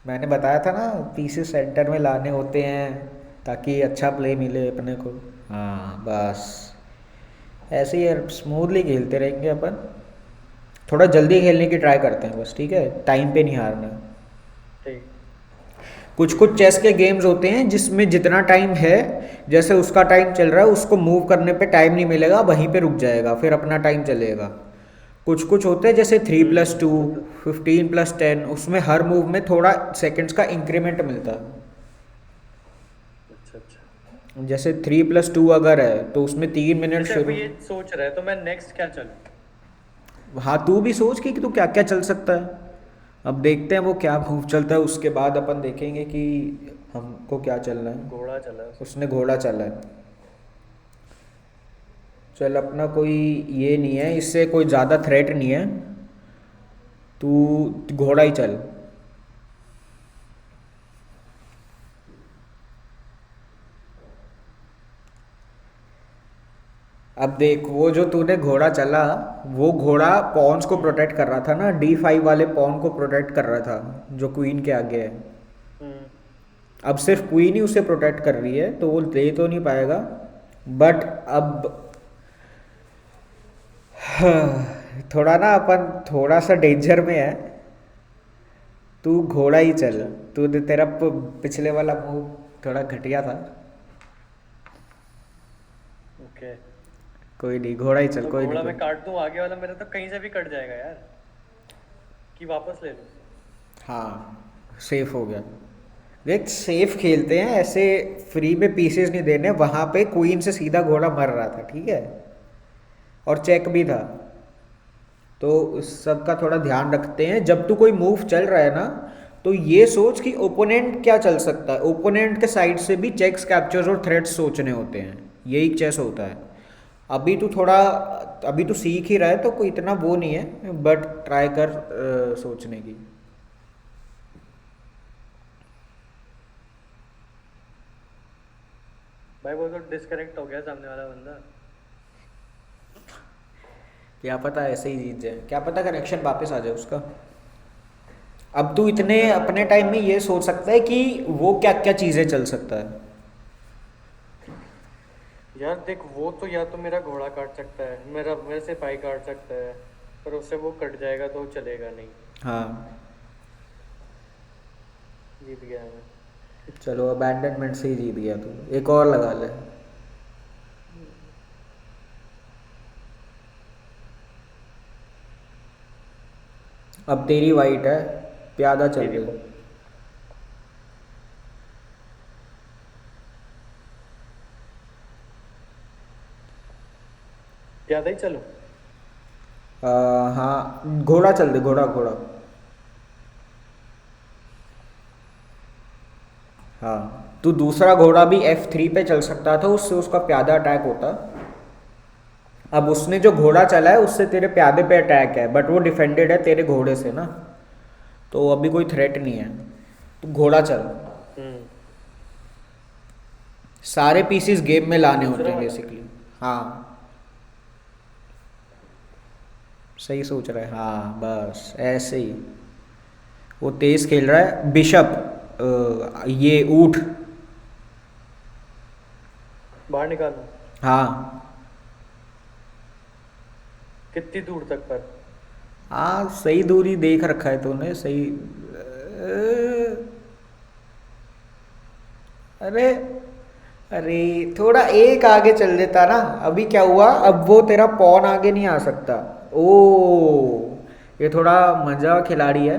मैंने बताया था ना, पीसेस सेंटर में लाने होते हैं ताकि अच्छा प्ले मिले अपने को। हाँ बस, ऐसे ही स्मूथली खेलते रहेंगे अपन। थोड़ा जल्दी खेलने की ट्राई करते हैं बस, ठीक है, टाइम पे नहीं हारना। ठीक। कुछ कुछ चेस के गेम्स होते हैं जिसमें जितना टाइम है, जैसे उसका टाइम चल रहा है, उसको मूव करने पे टाइम नहीं मिलेगा, वहीं पे रुक जाएगा, फिर अपना टाइम चलेगा। कुछ कुछ होते हैं जैसे 3+2, 15+10, उसमें हर मूव में थोड़ा सेकंड्स का इंक्रीमेंट मिलता है। अच्छा अच्छा। जैसे 3+2 अगर है तो उसमें 3 मिनट जैसे शुरू। अभी ये सोच रहा है तो मैं नेक्स्ट क्या चलूं? हाँ, तू भी सोच कि तू क्या क्या चल सकता है। अब देखते हैं वो क्या मूव चलता है, उसके बाद अपन देखेंगे कि हमको क्या चलना है। घोड़ा चला है। उसने घोड़ा चला है। चल, अपना कोई ये नहीं है, इससे कोई ज़्यादा थ्रेट नहीं है, तू घोड़ा ही चल। अब देख, वो जो तूने घोड़ा चला, वो घोड़ा पॉन्स को प्रोटेक्ट कर रहा था ना, D5 वाले पॉन को प्रोटेक्ट कर रहा था जो क्वीन के आगे है। हम्म। अब सिर्फ क्वीन ही उसे प्रोटेक्ट कर रही है, तो वो दे तो नहीं पाएगा। बट अब थोड़ा ना अपन थोड़ा सा डेंजर में है। तू घोड़ा ही चल। तू तेरा पिछले वाला मूव थोड़ा घटिया था। ओके। कोई नहीं, घोड़ा ही चल, तो कोई घोड़ा नहीं। मैं काट दूं, आगे वाला मेरा तो कहीं से भी कट जाएगा यार, कि वापस ले लूं। हाँ, सेफ हो गया। देख, सेफ खेलते हैं ऐसे, फ्री में पीसेस नहीं देने। वहां पे क्वीन से सीधा घोड़ा मर रहा था, ठीक है, और चेक भी था। तो उस सब का थोड़ा ध्यान रखते हैं। जब तू कोई मूव चल रहा है ना, तो ये सोच कि ओपोनेंट क्या चल सकता है। ओपोनेंट के साइड से भी चेक्स, कैप्चर्स और थ्रेट्स सोचने होते हैं, यही चेस होता है। अभी तू सीख ही रहा है, तो कोई इतना वो नहीं है, बट ट्राई कर सोचने की। भाई वो तो डिस्कनेक्ट हो गया सामने वाला बंदा। क्या पता ऐसे ही जीत जाए, क्या पता कनेक्शन वापस आ जाए उसका। अब तू इतने अपने टाइम में ये सोच सकता है कि वो क्या क्या चीज़ें चल सकता है। यार देख, वो तो या तो मेरा घोड़ा काट सकता है, मेरा मेरे से पाई काट सकता है, पर उससे वो कट जाएगा तो चलेगा नहीं। हाँ जीत गया मैं। चलो, अबैंडनमेंट से ही जीत गया तू। एक और लगा ले। अब तेरी वाइट है, प्यादा चल तेरी दे। ज्यादा ही चलो। हाँ, घोड़ा चल दे, घोड़ा घोड़ा। हाँ, तू दूसरा घोड़ा भी F3 पे चल सकता था, उससे उसका प्यादा अटैक होता। अब उसने जो घोड़ा चला है उससे तेरे प्यादे पे अटैक है, बट वो डिफेंडेड है तेरे घोड़े से ना, तो अभी कोई थ्रेट नहीं है। तू घोड़ा चल। हम्म। सारे पीसीस गेम में लाने होते दूसरा हैं वाला। बेसिकली। हाँ, सही सोच रहा है। हाँ बस ऐसे ही। वो तेज खेल रहा है। बिशप, ये ऊठ। बाहर निकालूं? हाँ कितनी दूर तक पर? हाँ, सही दूरी देख रखा है तूने, सही। अरे, अरे थोड़ा एक आगे चल देता ना। अभी क्या हुआ, अब वो तेरा पॉन आगे नहीं आ सकता। ओ, ये थोड़ा मजा खिलाड़ी है।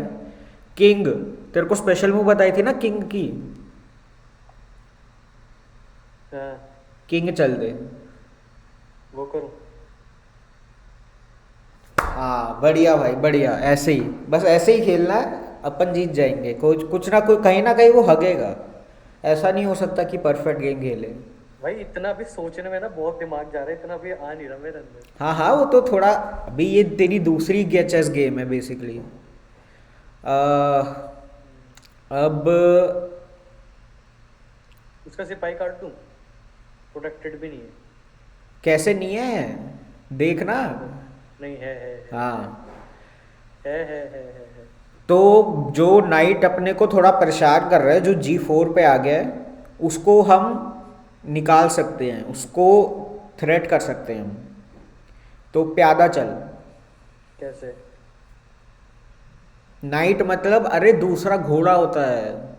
किंग, तेरे को स्पेशल मूव बताई थी ना किंग की। हाँ, किंग चल दे। वो करूं? हाँ बढ़िया भाई, बढ़िया। ऐसे ही, बस ऐसे ही खेलना है, अपन जीत जाएंगे। कुछ कुछ ना कहीं वो हगेगा। ऐसा नहीं हो सकता कि परफेक्ट गेम खेले। भाई इतना भी सोचने में ना बहुत दिमाग जा रहा है, इतना भी आ नहीं रहा मेरे अंदर। हाँ हाँ, वो तो थोड़ा। अभी ये तेरी दूसरी चेस गेम है बेसिकली। अब उसका सिपाही काट दूं? प्रोटेक्टेड भी नहीं है। कैसे नहीं है, देखना। नहीं है, हाँ, है। तो जो नाइट अपने को थोड़ा परेशान कर रहा है, जो G4 पे आ गया है, उसको हम निकाल सकते हैं, उसको थ्रेट कर सकते हैं हम। तो प्यादा चल। कैसे? नाइट मतलब, अरे दूसरा घोड़ा होता है।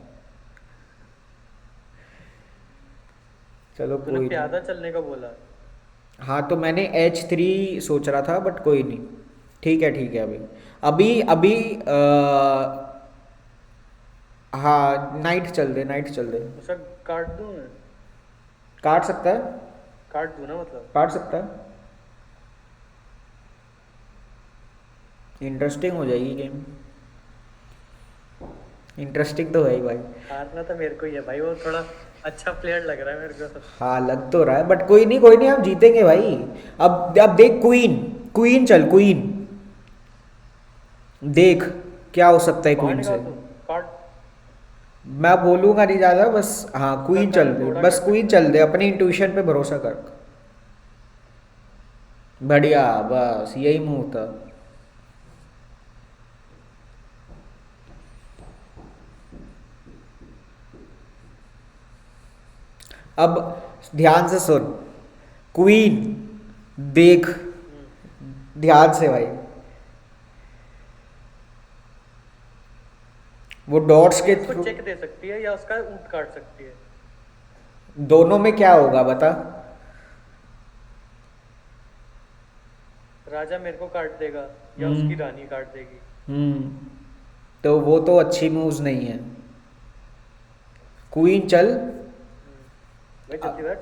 चलो तूने कोई नहीं। प्यादा चलने का बोला। हाँ, तो मैंने H3 सोच रहा था, बट कोई नहीं। ठीक है ठीक है। अभी अभी अभी हाँ, नाइट चल दे, नाइट चल दे। उसका काट दूं मैं? काट सकता है, काट दूं ना मतलब? काट सकता है। इंटरेस्टिंग हो जाएगी गेम। इंटरेस्टिंग तो है ही भाई। हारना तो मेरे को ही है भाई, वो थोड़ा अच्छा प्लेयर लग रहा है मेरे को। हाँ लग तो रहा है, बट कोई नहीं कोई नहीं, हम जीतेंगे भाई। अब देख, क्वीन। क्वीन चल, क्वीन। देख क्या हो सकता है बाहर क्वीन से। निकाल दूं? काट। मैं बोलूंगा नहीं ज्यादा, बस हाँ क्वीन करता चल है, दे, घोड़ा बस कर क्वीन सकता है। चल दे, अपनी इंट्यूशन पे भरोसा कर। बढ़िया, बस यही मूव था। अब ध्यान से सुन। क्वीन, देख हम्म। ध्यान से भाई। वो डॉट्स वो के उसको थ्रू। चेक दे सकती है या उसका ऊँट काट सकती है? दोनों में क्या होगा बता। राजा मेरे को काट देगा या उसकी हम्म। रानी काट देगी? हम्म। तो वो तो अच्छी मूव्स नहीं है। क्वीन चल। भाई जल्दी बैठ।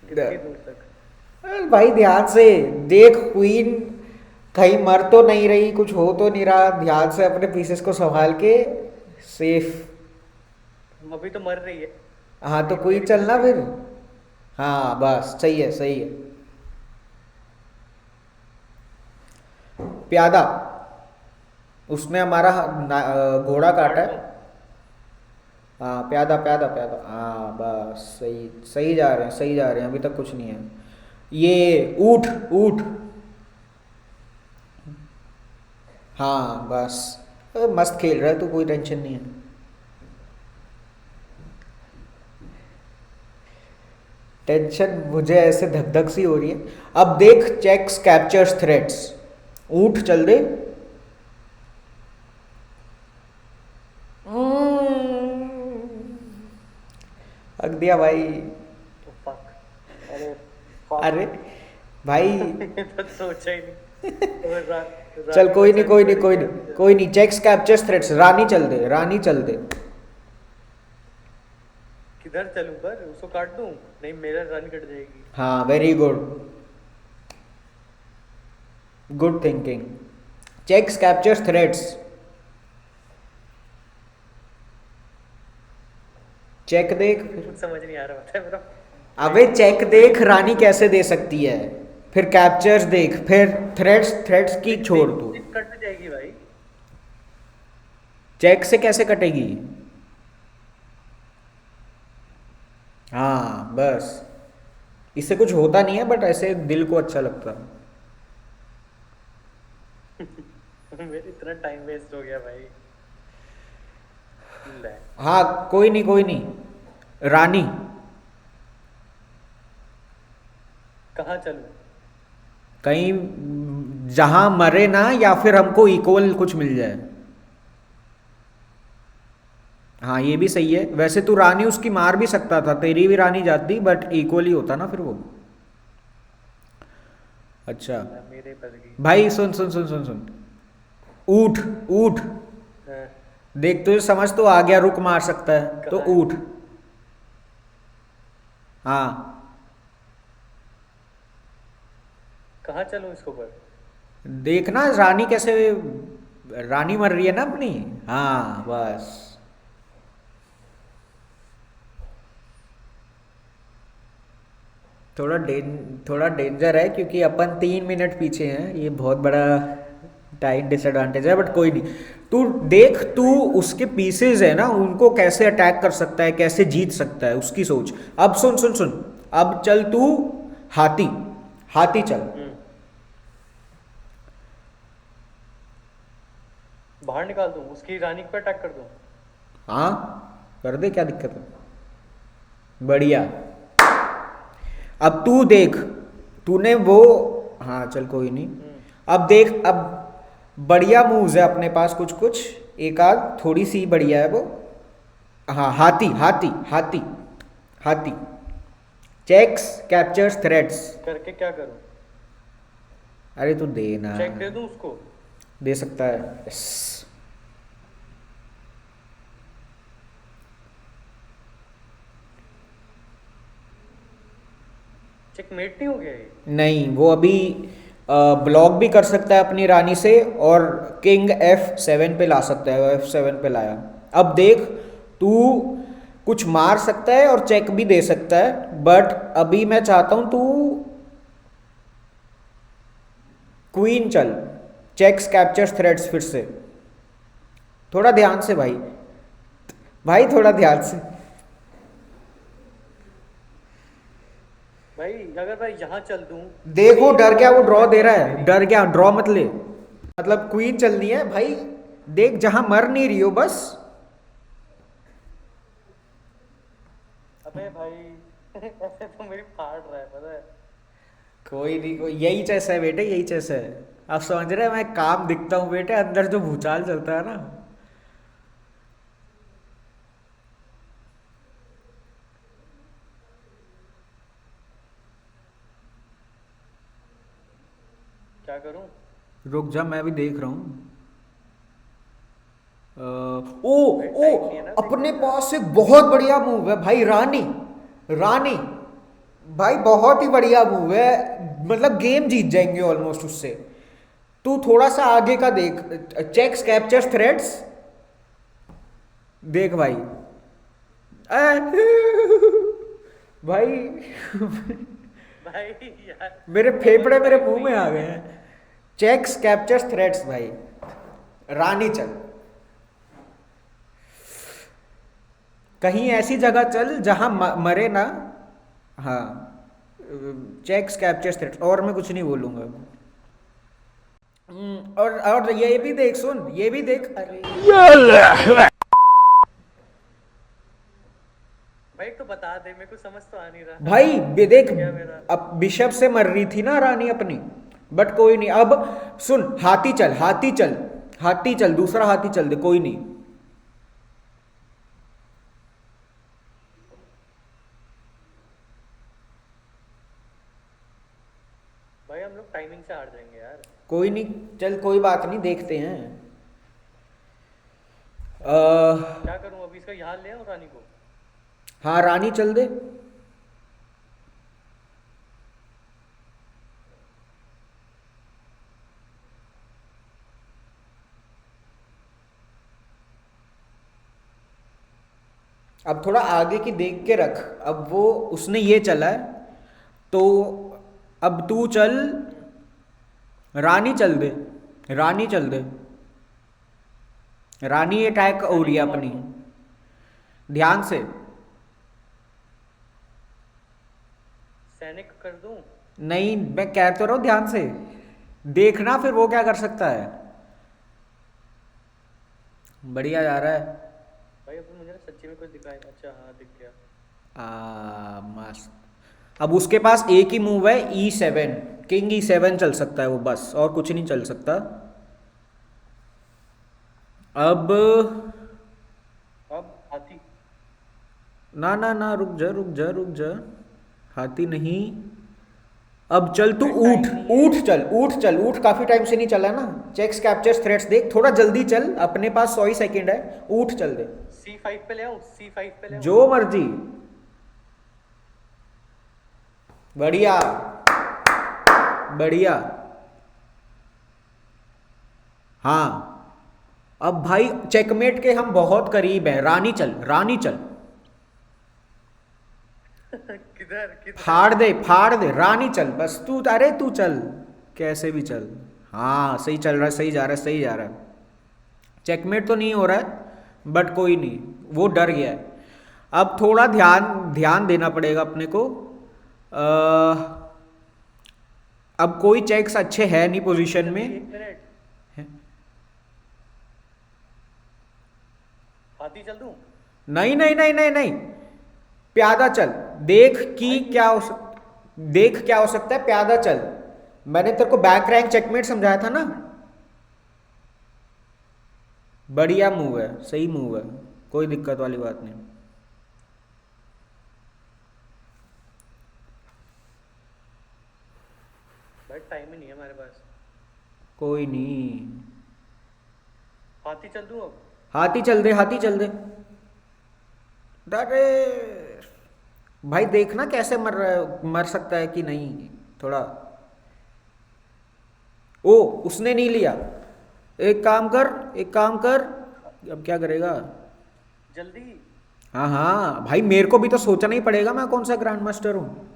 कितनी द- दूर तक? भाई ध्यान से देख, क्वीन कहीं मर तो नहीं रही, कुछ हो तो नहीं रहा। ध्यान से अपने पीसेस को संभाल के, सेफ। अभी तो मर रही है। हाँ तो क्वीन मेरी मर चलना रही फिर। है। हाँ बस सही है, सही है। प्यादा, उसने हमारा घोड़ा काटा काट है। दूं? हाँ प्यादा प्यादा प्यादा, हाँ बस सही। सही जा रहे हैं, सही जा रहे हैं, अभी तक कुछ नहीं है। ये ऊठ, ऊठ। हाँ बस। मस्त खेल रहा है तू, कोई टेंशन नहीं है। टेंशन मुझे ऐसे धक धक सी हो रही है। अब देख, चेक्स कैप्चर्स थ्रेड्स। ऊठ चल दे। हक दिया भाई। तो फक। अरे भाई तो सोचा ही नहीं। और चल कोई नहीं कोई नहीं कोई नहीं कोई नहीं, चेक्स कैप्चर्स थ्रेड्स, रानी चल दे, रानी चल दे। किधर चलूं पर उसको काट दूं? नहीं, मेरा रानी कट जाएगी। हाँ very good, good thinking. Checks captures threats. Check देख। कुछ समझ नहीं आ रहा होता है मेरा। अबे चेक देख, रानी कैसे दे सकती है, फिर कैप्चर्स देख, फिर थ्रेड्स, थ्रेड्स की छोड़ तू। कट जाएगी भाई। चेक से कैसे कटेगी? हाँ बस, इससे कुछ होता नहीं है, बट ऐसे दिल को अच्छा लगता है। मेरा इतना टाइम वेस्ट हो गया भाई। ले। हाँ कोई नहीं कोई नहीं, रानी। कहाँ चलूं? कहीं जहां मरे ना, या फिर हमको इक्वल कुछ मिल जाए। हाँ ये भी सही है वैसे। तू रानी उसकी मार भी सकता था, तेरी भी रानी जाती, बट इक्वल ही होता ना फिर वो। अच्छा मेरे बच गई। भाई सुन सुन सुन सुन सुन, ऊठ ऊठ। हाँ, देख तुझे समझ तो आ गया, रुक मार सकता है तो कहाँ है? ऊठ। हाँ कहाँ चलूं इसको पर? देखना रानी कैसे, रानी मर रही है ना अपनी। हाँ बस। थोड़ा डेंजर है क्योंकि अपन 3 मिनट पीछे हैं, ये बहुत बड़ा टाइम डिसएडवांटेज है, बट कोई नहीं। तू देख, तू उसके पीसेज है ना, उनको कैसे अटैक कर सकता है, कैसे जीत सकता है, उसकी सोच। अब सुन सुन सुन, अब चल तू हाथी, हाथी चल। बाहर निकाल दूं, उसकी रानी पे अटैक कर दूं? हाँ कर दे, क्या दिक्कत है। बढ़िया। अब तू देख, तूने वो, हाँ चल कोई नहीं। अब देख, अब बढ़िया मूव्स है अपने पास कुछ कुछ, एक आध थोड़ी सी बढ़िया है वो। हाँ हाथी हाथी हाथी हाथी। Checks captures threats. करके क्या करूं? अरे तू दे ना। चेक दे दूं उसको? दे सकता है। यस। चेकमेट नहीं हो गया ये? नहीं, वो अभी ब्लॉक भी कर सकता है अपनी रानी से, और किंग F7 पे ला सकता है, वो F7 पे लाया। अब देख, तू कुछ मार सकता है और चेक भी दे सकता है, बट अभी मैं चाहता हूं तू क्वीन चल। चेक्स कैप्चर्स थ्रेड्स फिर से। थोड़ा ध्यान से भाई, भाई थोड़ा ध्यान से। भाई अगर मैं यहाँ चल दूं? देखो डर क्या, वो ड्रॉ दे रहा है, डर क्या, ड्रॉ मत ले। मतलब क्वीन चलनी है भाई। देख जहां मर नहीं रही हो बस। अबे भाई ऐसे तो मेरी फाड़ रहा है, पता है? कोई नहीं, कोई, यही चेस है बेटे, यही चेस है। आप समझ रहे हैं, मैं काम दिखता हूँ बेटे, अंदर जो भूचाल चलता है ना। क्या करूं? रुक जा, मैं भी देख रहा हूँ। ओ ओ, टाइम नहीं है ना अपने पास एक बहुत बढ़िया मूव है भाई, रानी। रानी भाई बहुत ही बढ़िया मूव है, मतलब गेम जीत जाएंगे ऑलमोस्ट उससे। तू थोड़ा सा आगे का देख, चेक्स कैप्चर्स थ्रेड्स। देख भाई। भाई भाई यार मेरे फेफड़े मेरे मुंह में आ गए हैं। चेक्स कैप्चर्स थ्रेड्स भाई, रानी चल। कहीं ऐसी जगह चल जहां मरे ना। हाँ चेक्स कैप्चर्स थ्रेड्स, और मैं कुछ नहीं बोलूंगा। और ये भी देख, सुन ये भी देख। अरे भाई तो बता बता दे, मेरे को समझ तो आ नहीं रहा। भाई देख, क्या मेरा? अब बिशप से मर रही थी ना रानी अपनी, बट कोई नहीं। अब सुन, हाथी चल, हाथी चल, हाथी चल, दूसरा हाथी चल दे, कोई नहीं। भाई हम लोग टाइमिंग से हार जाएंगे यार। कोई नहीं, चल कोई बात नहीं, देखते हैं। क्या करूं अभी, इसका यहाँ ले आऊं रानी को? हाँ रानी चल दे। अब थोड़ा आगे की देख के रख, अब वो उसने ये चला है तो अब तू चल, रानी चल दे, रानी चल दे, रानी अटैक हो रही है अपनी, ध्यान से। सैनिक कर दूं? नहीं, मैं कह तो रहा हूं ध्यान से देखना, फिर वो क्या कर सकता है। बढ़िया जा रहा है। भाई अब मुझे ना सच्ची में कुछ दिखाई। अच्छा हाँ दिख गया। मस्त। अब उसके पास एक ही मूव है, E7, किंग E7 चल सकता है वो, बस और कुछ नहीं चल सकता। अब हाथी? ना ना ना, रुक जा रुक जा रुक जा, हाथी नहीं। अब चल तू ऊठ, ऊठ चल, ऊठ चल, ऊठ काफी टाइम से नहीं चला ना। चेक्स कैप्चर्स थ्रेट्स देख, थोड़ा जल्दी चल, अपने पास 100 ही सेकेंड है, ऊठ चल दे। C5 पे ले आऊं? C5 पे ले आऊं? जो मर्जी। बढ़िया बढ़िया। हाँ, अब भाई चेकमेट के हम बहुत करीब हैं। रानी चल, रानी चल, किधर किधर? फाड़ दे फाड़ दे, रानी चल बस तू, अरे तू चल, कैसे भी चल। हाँ सही चल रहा है, सही जा रहा है, सही जा रहा है। चेकमेट तो नहीं हो रहा है बट कोई नहीं, वो डर गया है। अब थोड़ा ध्यान ध्यान देना पड़ेगा अपने को। अब कोई चेक्स अच्छे है नहीं पोजीशन में। एक मिनट, हाथी चल दूं? नहीं नहीं नहीं नहीं नहीं, प्यादा चल, देख कि क्या हो देख क्या हो सकता है, प्यादा चल। मैंने तेरे को बैक रैंक चेकमेट समझाया था ना। बढ़िया मूव है, सही मूव है, कोई दिक्कत वाली बात नहीं। भाई टाइम ही नहीं है हमारे पास। कोई नहीं, हाथी चल दूं अब? हाथी चल दे, हाथी चल दे। अरे भाई देखना कैसे मर रहा है, मर सकता है कि नहीं थोड़ा। ओ उसने नहीं लिया, एक काम कर, एक काम कर, अब क्या करेगा। जल्दी। हाँ हाँ भाई, मेरे को भी तो सोचना ही पड़ेगा, मैं कौन सा ग्रैंड मास्टर हूँ।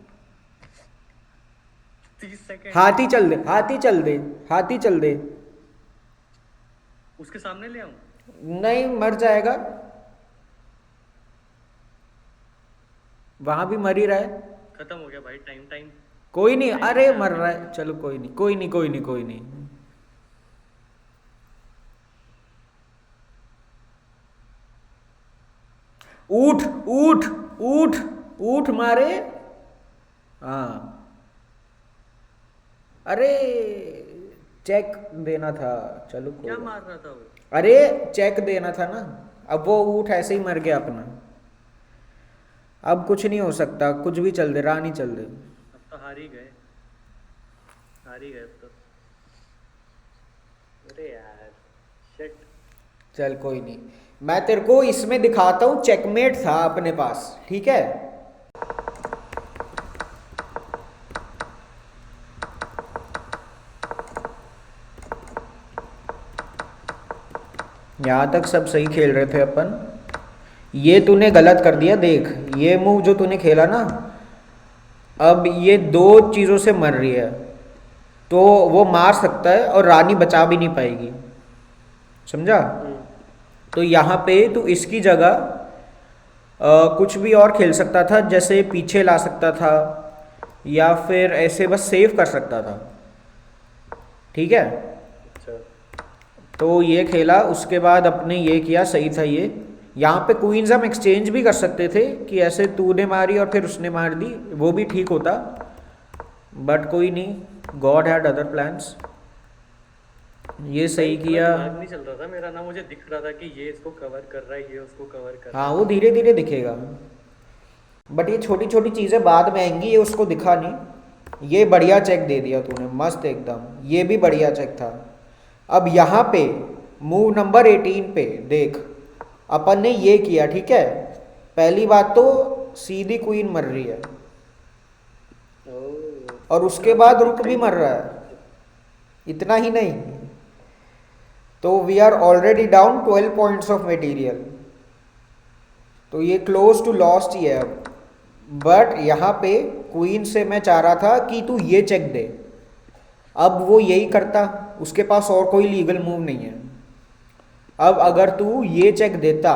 30 सेकंड। हाथी चल दे, हाथी चल दे, हाथी चल दे। उसके सामने ले आऊं? नहीं, मर जाएगा, वहां भी मर ही रहा है। खत्म हो गया भाई टाइम। टाइम कोई नहीं, अरे मर रहा है, चलो कोई नहीं कोई नहीं कोई नहीं कोई नहीं। ऊठ ऊठ ऊठ ऊठ मारे। हाँ, अरे चेक देना था, चलो कोई क्या बात। मार रहा था वो? अरे चेक देना था ना, अब वो ऊठ ऐसे ही मर गया अपना। अब कुछ नहीं हो सकता, कुछ भी चल दे, रानी चल दे। अब तो हार ही गए, हार ही गए अब तो। अरे यार शिट। चल कोई नहीं, मैं तेरे को इसमें दिखाता हूँ, चेकमेट था अपने पास, ठीक है। यहाँ तक सब सही खेल रहे थे अपन, ये तूने गलत कर दिया। देख ये मूव जो तूने खेला ना, अब ये दो चीज़ों से मर रही है, तो वो मार सकता है और रानी बचा भी नहीं पाएगी, समझा। तो यहाँ पे तू इसकी जगह कुछ भी और खेल सकता था, जैसे पीछे ला सकता था या फिर ऐसे बस सेव कर सकता था, ठीक है। अच्छा तो ये खेला, उसके बाद अपने ये किया, सही था ये। यहाँ पे क्वींस हम एक्सचेंज भी कर सकते थे कि ऐसे तूने मारी और फिर उसने मार दी, वो भी ठीक होता, बट कोई नहीं, गॉड हैड अदर प्लान्स। ये सही थोड़ा किया। दिमाग नहीं चल रहा था मेरा ना, मुझे दिख रहा था कि ये इसको कवर कर रहा है, ये उसको कवर कर रहा हाँ है। वो धीरे धीरे दिखेगा, बट ये छोटी छोटी चीज़ें बाद में आएंगी, ये उसको दिखा नहीं। ये बढ़िया चेक दे दिया तूने, मस्त एकदम, ये भी बढ़िया चेक था। अब यहाँ पे मूव नंबर 18 पे देख, अपन ने ये किया, ठीक है, पहली बात तो सीधी क्वीन मर रही है ओह, और उसके बाद रुक भी मर रहा है। इतना ही नहीं, तो we are already down 12 points of material, तो ये क्लोज टू लॉस्ट ही है अब। बट यहाँ पे क्वीन से मैं चाह रहा था कि तू ये चेक दे, अब वो यही करता, उसके पास और कोई लीगल मूव नहीं है। अब अगर तू ये चेक देता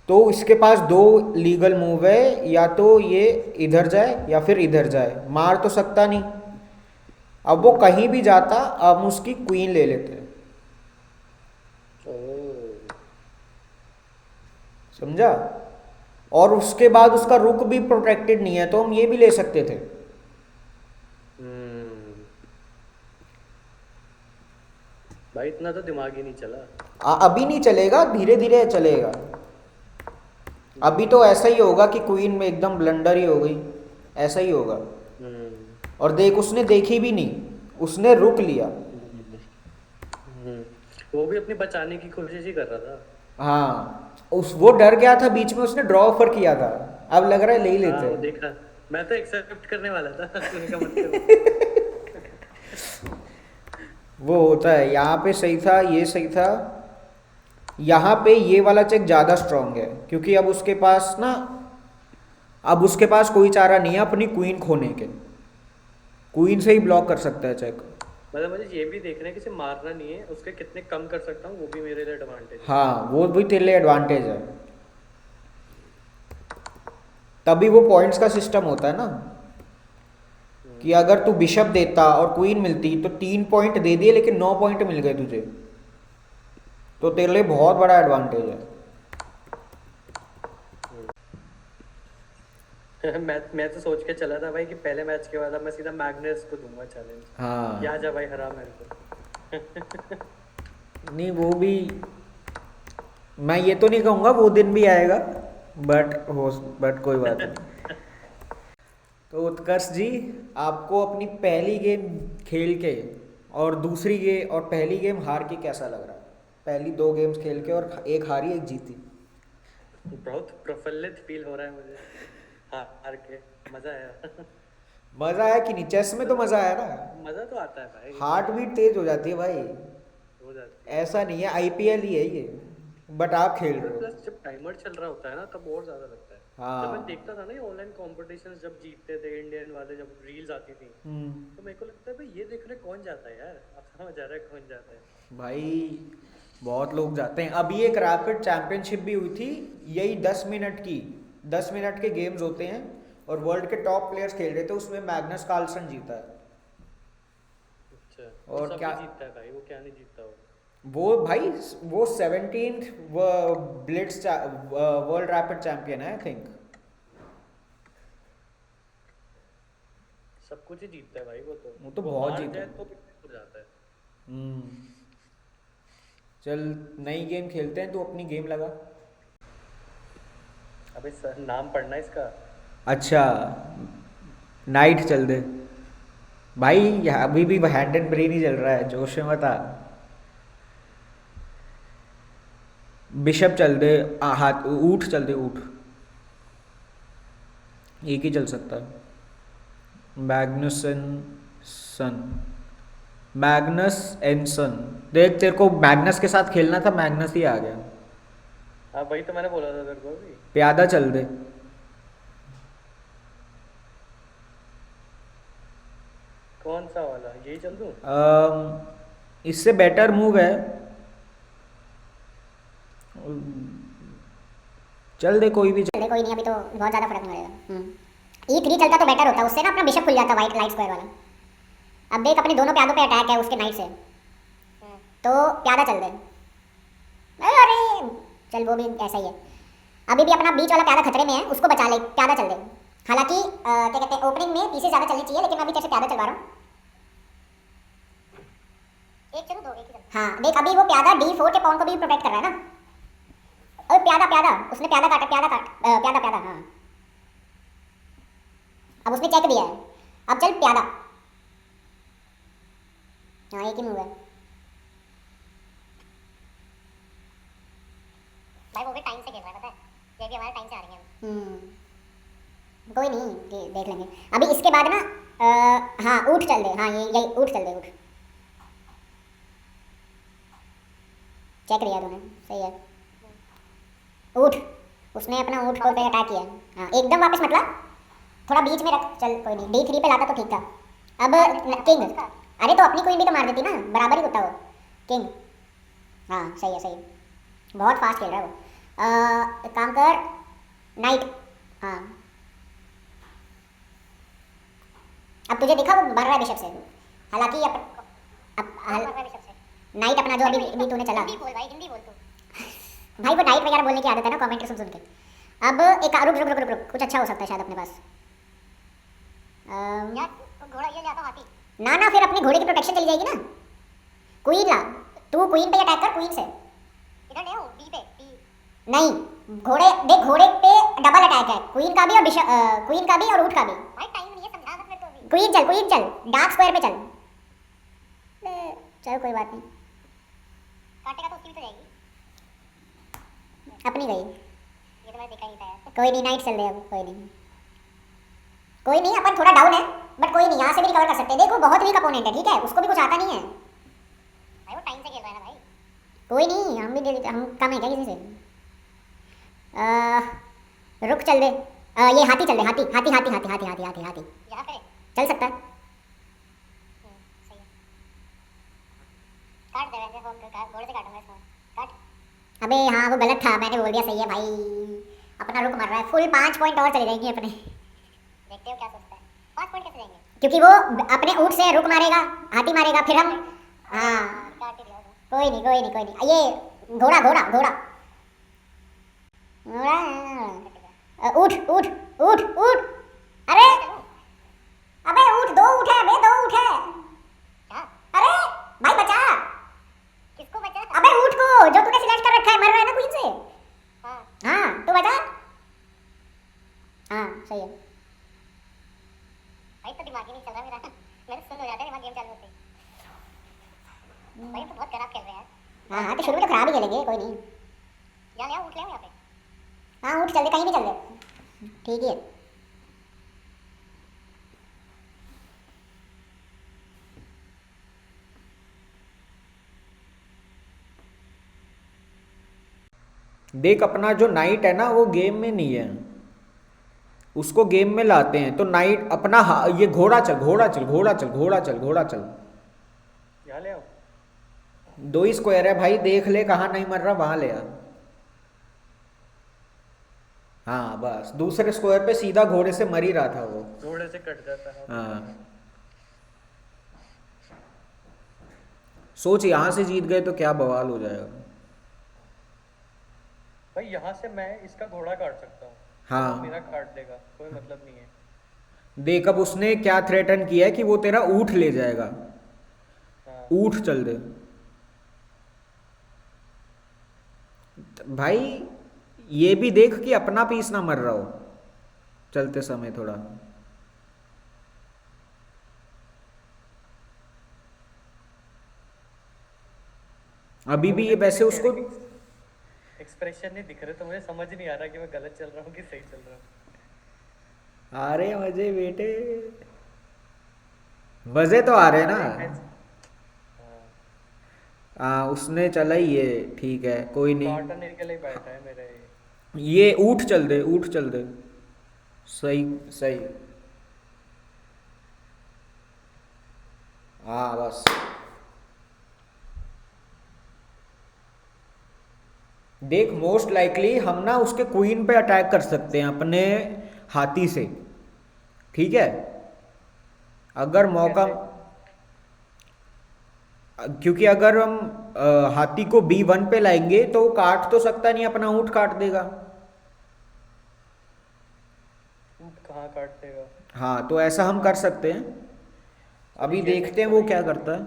तो इसके पास दो लीगल मूव है, या तो ये इधर जाए या फिर इधर जाए, मार तो सकता नहीं। अब वो कहीं भी जाता, अब उसकी क्वीन ले लेते, ओह, समझा। और उसके बाद उसका रुक भी प्रोटेक्टेड नहीं है, तो हम ये भी ले सकते थे। हम्म, भाई इतना तो दिमाग ही नहीं चला। अभी नहीं चलेगा, धीरे धीरे चलेगा। अभी तो ऐसा ही होगा कि क्वीन में एकदम ब्लंडर ही हो गई, ऐसा ही होगा। हम्म, और देख, उसने देखी भी नहीं, उसने रुक लिया। हम्म, वो भी अपनी बचाने की कोशिश ही कर रहा था। हाँ, वो डर गया था बीच में, उसने ड्रॉ ऑफर किया था, अब लग रहा है ले ही हाँ, लेते वो हैं। देखा, मैं तो एक्सेप्ट करने वाला था तूने कहा मत करो। वो होता है, यहाँ पे सही था, ये सही था। यहाँ पे ये वाला चेक ज़्यादा स्ट्रांग है, क्योंकि अब उसके पास ना, अब उसके पास कोई चारा नहीं है अपनी क्वीन खोने के, क्वीन से ही ब्लॉक कर सकता है चेक। मतलब मुझे ये भी देखना है कि इसे मारना नहीं है, उसके कितने कम कर सकता हूँ, वो भी मेरे लिए एडवांटेज है। हाँ, वो भी तेरे लिए एडवांटेज है, तभी वो पॉइंट्स का सिस्टम होता है ना, कि अगर तू बिशप देता और क्वीन मिलती तो 3 पॉइंट दे दिए, लेकिन 9 पॉइंट मिल गए तुझे, तो तेरे लिए बहुत बड़ा एडवांटेज है। मैं तो सोच के चला था भाई कि पहले मैच के बाद अब मैं सीधा मैग्नस को दूंगा चैलेंज, हाँ, या जा भाई हरा मेरे को। नहीं वो भी, मैं ये तो नहीं कहूँगा वो दिन भी आएगा, बट कोई बात नहीं। तो उत्कर्ष जी, आपको अपनी पहली गेम खेल के और दूसरी गेम और पहली गेम हार के कैसा लग रहा है? पहली 2 गेम्स खेल के और एक हारी एक जीती। बहुत प्रफुल्लित फील हो रहा है मुझे, हार के मजा आया। मजा आया कि नहीं? चेस में तो मजा आया ना, मजा तो आता है भाई, हार्ट बीट तेज हो जाती है भाई, हो जाती है। ऐसा नहीं है आईपीएल ही है ये, बट आप खेल रहे हो। प्लस जब टाइमर चल रहा होता है ना तब और ज्यादा लगता है। हाँ। जब मैं देखता था ना ये ऑनलाइन कॉम्पिटिशन्स जब जीतते थे इंडियन वाले, जब रील्स आती थी, तो मेरे को लगता है भाई ये देखने कौन जाता है यार, अब समझ आ रहा है कौन जाता है। भाई बहुत लोग जाते हैं। अभी एक रैपिड चैंपियनशिप भी हुई थी, यही 10 मिनट के गेम्स होते हैं और वर्ल्ड के टॉप प्लेयर्स खेल रहे थे, उसमें मैग्नस कार्लसन जीता है। अच्छा, और सब क्या भी जीतता है भाई, वो क्या नहीं जीतता हो। वो भाई, वो 17th Blitz world rapid champion है आई थिंक। सब कुछ ही जीतता है भाई वो तो बहुत हार जीता जाए है। तो हो जाता है। चल नई गेम खेलते हैं, तू अपनी गेम लगा। अबे सर नाम पढ़ना है इसका। अच्छा, नाइट चल दे भाई, अभी भी हैंड एंड ब्रेन ही चल रहा है, जोश में मत आ। बिशप चल दे, हाथ ऊठ चल दे, ऊठ एक ही चल सकता है। मैग्नुसन सन, मैग्नस एंड सन, देख तेरे को मैग्नस के साथ खेलना था, मैग्नस ही आ गया। हाँ भाई तो मैंने बोला था तेरे को भी। प्यादा चल दे। कौन सा वाला, यही चल दूं? इससे बेटर मूव है, चल दे कोई भी चल दे कोई नहीं, अभी तो बहुत ज़्यादा फर्क नहीं पड़ेगा। E3 चलता तो बेटर होता, उससे ना अपना बिशप खुल जाता वाइट लाइट स्क्वायर वाला। अब देख अपने दोनों प्यादों पे अटैक है उसके नाइट से, तो प्यादा चल दे। अरे चल वो भी ऐसा ही है। अभी भी अपना बीच वाला प्यादा खतरे में है, उसको बचा ले, प्यादा चल दे। हालांकि क्या कहते हैं, ओपनिंग में पीसेस ज़्यादा चलनी चाहिए, लेकिन मैं अभी कैसे प्यादा चलवा रहा हूँ। एक चलो दो, एक ही चलो। हाँ देख, अभी वो प्यादा D4 के पॉन को भी प्रोटेक्ट कर रहा है ना। अरे प्यादा प्यादा, उसने प्यादा काटा, प्यादा प्यादा, हाँ। अब उसने चेक दिया है, अब चल प्यादा। हाँ एक ही मूव है भाई, वो भी टाइम से खेल रहा है, पता है, ये भी हमारे टाइम से आ रही है। कोई नहीं, ये देख लेंगे। अभी इसके बाद ना हाँ ऊँट चल दे, हाँ यही ऊँट चल दे, ऊँट। चेक दिया तूने, सही है। ऊँट, उसने अपना ऊँट को पे अटैक किया। हाँ एकदम वापस, मतलब थोड़ा बीच में रख, चल कोई नहीं, D3 पे लाता तो ठीक था। अब किंग, अरे तो अपनी क्वीन भी तो मार देती ना, बराबर ही होता वो। किंग, हाँ सही है, सही है। बहुत फास्ट खेल रहा है वो। एक काम कर, नाइट, हाँ। अब तुझे दिखा वो मार रहा है बिशप से, हालांकि नाइट अपना जो अभी तूने चला। हिंदी बोल भाई, हिंदी बोल तू। भाई वो नाइट वगैरह बोलने की आदत है ना, कमेंट सुन के। अब एक रुक रुक रुक रुक रुक, कुछ अच्छा हो सकता है शायद अपने पास। यार घोड़ा ये ले आता हाथी। ना ना, फिर अपने घोड़े की प्रोटेक्शन चली जाएगी ना। क्वीन ला, तू क्वीन पे अटैक कर, क्वीन से। इधर ले आओ, डी पे, डी। नहीं, घोड़े देख, घोड़े पे डबल अटैक है, क्वीन का भी और क्वीन का भी और ऊँट का भी। भाई टाइम नहीं है, समझा मत मेरे को अभी। क्वीन चल, डार्क स्क्वायर पे चल। चल कोई बात नहीं, काटेगा तो उसकी भी तो जाएगी। अपनी गई, ये तो मैं देखा ही था यार। कोई नहीं, नाइट चल दे अब, कोई नहीं, अपन थोड़ा डाउन है, बट कोई नहीं, यहाँ से भी रिकवर कर सकते हैं। देखो बहुत वीक अपोनेंट है, ठीक है, उसको भी कुछ आता नहीं है भाई, वो टाइम से खेल रहा है ना भाई। कोई नहीं, हम कम है क्या किसी से। रुक चल दे, ये हाथी चल दे, हाथी हाथी हाथी हाथी हाथी हाथी हाथी हाथी यहाँ पे चल सकता है। सही है, काट दे वैसे, घोड़े से काटूंगा इसको, काट। अबे हाँ वो गलत था, मैंने बोल दिया, सही है भाई। अपना रुक मर रहा है, फुल 5 पॉइंट और चले जाएंगे अपने। देखते हो क्या सोचता है, 5 पॉइंट कैसे जाएंगे, क्योंकि वो अपने ऊँट से रुक मारेगा, हाथी मारेगा, फिर हम हाँ कोई नहीं, ये घोड़ा घोड़ा घोड़ा ऊँट ऊँट ऊँट ऊँट, अरे अबे ऊँट, 2 ऊँट है बे, 2 ऊँट है। अरे भाई बचा, किसको बचा? अबे ऊँट को, जो तूने सिलेक्ट कर रखा है, मर रहा है ना क्वीन से। हाँ तू बचा, हाँ सही है भाई। तो दिमाग ही नहीं चल रहा मेरा, मेरे सुन हो जाता है दिमाग गेम चालू होते ही। भाई तो बहुत खराब खेल रहे हैं। हाँ तो शुरू में तो खराब ही खेलेंगे, कोई नहीं। यहाँ ऊँट ले यहाँ पे, हाँ ऊँट चल दे, कहीं भी चल दे, ठीक है। देख अपना जो नाइट है ना, वो गेम में नहीं है, उसको गेम में लाते हैं। तो नाइट अपना ये घोड़ा चल, घोड़ा चल, घोड़ा चल, घोड़ा चल, घोड़ा चल। यहाँ ले आओ, 2 ही स्क्वायर है भाई, देख ले कहाँ नहीं मर रहा, वहां ले आ। हाँ बस, दूसरे स्क्वायर पे सीधा घोड़े से मर ही रहा था वो, घोड़े से कट जाता है। हाँ। सोच यहाँ से जीत गए तो क्या बवाल हो जाएगा। भाई यहाँ से मैं इसका घोड़ा काट सकता हूँ, हाँ मेरा काट देगा, कोई मतलब नहीं है। देख अब उसने क्या थ्रेटन किया है कि वो तेरा ऊँट ले जाएगा। हाँ। ऊँट चल दे भाई, ये भी देख कि अपना पीस ना मर रहा हो चलते समय थोड़ा। अभी भी ये वैसे उसको एक्सप्रेशन नहीं दिख रहे, तो मुझे समझ नहीं आ रहा कि मैं गलत चल रहा हूँ कि सही चल रहा हूँ। आ रहे मजे बेटे, मजे तो आ रहे ना। हाँ उसने चला ही ये, ठीक है कोई नहीं। काटने के लिए बैठा है मेरे, ये ऊँट चल दे, ऊँट चल दे, सही सही। हाँ बस, देख मोस्ट लाइकली हम ना उसके क्वीन पे अटैक कर सकते हैं अपने हाथी से, ठीक है। अगर मौका, क्योंकि अगर हम हाथी को B1 पे लाएंगे तो वो काट तो सकता नहीं, अपना ऊँट काट देगा। ऊँट कहाँ काट देगा? हाँ, तो ऐसा हम कर सकते हैं। अभी ये देखते हैं तो वो नहीं क्या है। करता है।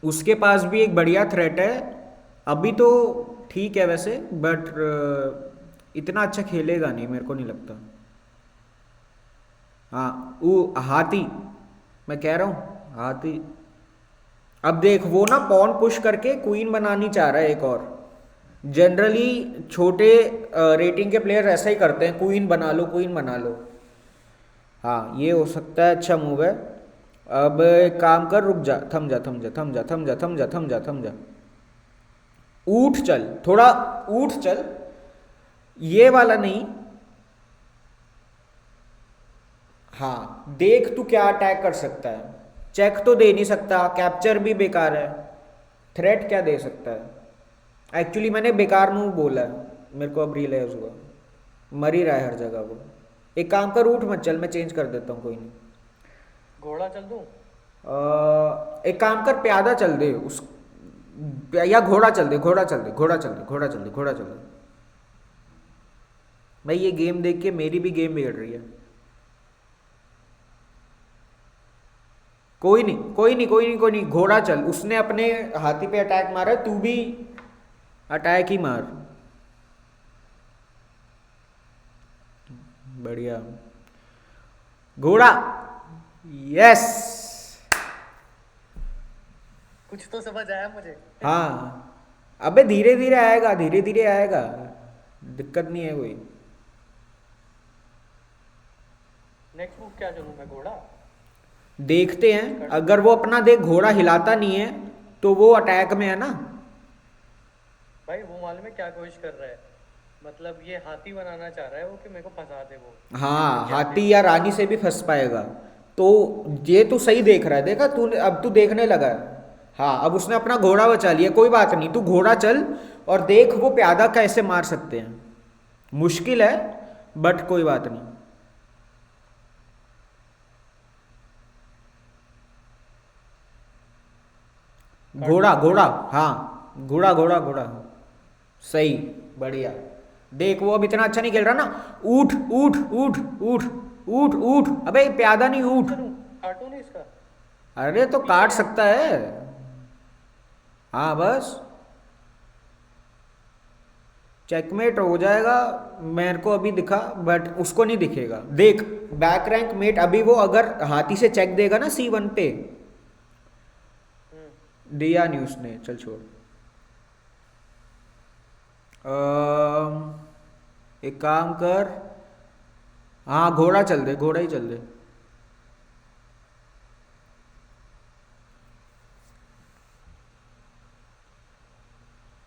उसके पास भी एक बढ़िया थ्रेट है। अभी तो ठीक है वैसे, बट इतना अच्छा खेलेगा नहीं, मेरे को नहीं लगता। हाँ, वो हाथी, मैं कह रहा हूँ हाथी। अब देख, वो ना पॉन पुश करके क्वीन बनानी चाह रहा है एक और। जनरली छोटे रेटिंग के प्लेयर ऐसा ही करते हैं, क्वीन बना लो, क्वीन बना लो। हाँ, ये हो सकता है अच्छा मूव है। अब एक काम कर, रुक जा, थम जा, थम जा, थम जा, थम जा, थम जा, थम जा, थम जा। ऊठ चल, थोड़ा ऊठ चल, ये वाला नहीं। हाँ, देख तू क्या अटैक कर सकता है। चेक तो दे नहीं सकता, कैप्चर भी बेकार है। थ्रेट क्या दे सकता है? एक्चुअली मैंने बेकार मूव बोला है, मेरे को अब रियलाइज हुआ। मर ही रहा है हर जगह वो। एक काम कर, उठ मत चल, मैं चेंज कर देता हूँ, कोई नहीं। घोड़ा चल दूं? एक काम कर, प्यादा चल दे उस, या घोड़ा चल दे, घोड़ा चल दे, घोड़ा चल दे, घोड़ा चल दे, घोड़ा चल दे। भाई ये गेम देख के मेरी भी गेम बिगड़ रही है। कोई नहीं, कोई नहीं, कोई नहीं, कोई नहीं, घोड़ा चल। उसने अपने हाथी पे अटैक मारा है, तू भी अटैक ही मार। बढ़िया, घोड़ा, यस। कुछ तो समझ आया मुझे। हाँ, अबे धीरे धीरे आएगा, धीरे धीरे आएगा, दिक्कत नहीं है कोई। नेक्स्ट मूव क्या चलूं मैं? घोड़ा? देखते हैं, अगर वो अपना देख घोड़ा हिलाता नहीं है तो वो अटैक में है ना। भाई वो मालूम है क्या कोशिश कर रहा है? मतलब ये हाथी बनाना चाह रहा है वो, कि मेरे को फंसा दे वो। हाँ, क्या हाथी या रानी से भी फंस पाएगा। तो ये तू सही देख रहा है, देखा तू, अब तू देखने लगा है। हाँ, अब उसने अपना घोड़ा बचा लिया, कोई बात नहीं, तू घोड़ा चल और देख वो प्यादा कैसे मार सकते हैं। मुश्किल है, बट कोई बात नहीं। घोड़ा, घोड़ा, हाँ, घोड़ा, घोड़ा, घोड़ा, सही, बढ़िया। देख वो अब इतना अच्छा नहीं खेल रहा ना। ऊठ, ऊठ, ऊठ, ऊठ, ऊठ, ऊठ, अबे प्यादा नहीं, ऊठ। करूं? काटूं नहीं इसका? अरे तो काट सकता है। हाँ बस, चेकमेट हो जाएगा। मेरे को अभी दिखा, बट उसको नहीं दिखेगा। देख, बैक रैंक मेट, अभी वो अगर हाथी से चेक देगा ना C1 पे, दिया नहीं उसने, चल छोड़। एक काम कर, हाँ घोड़ा चल दे, घोड़ा ही चल दे।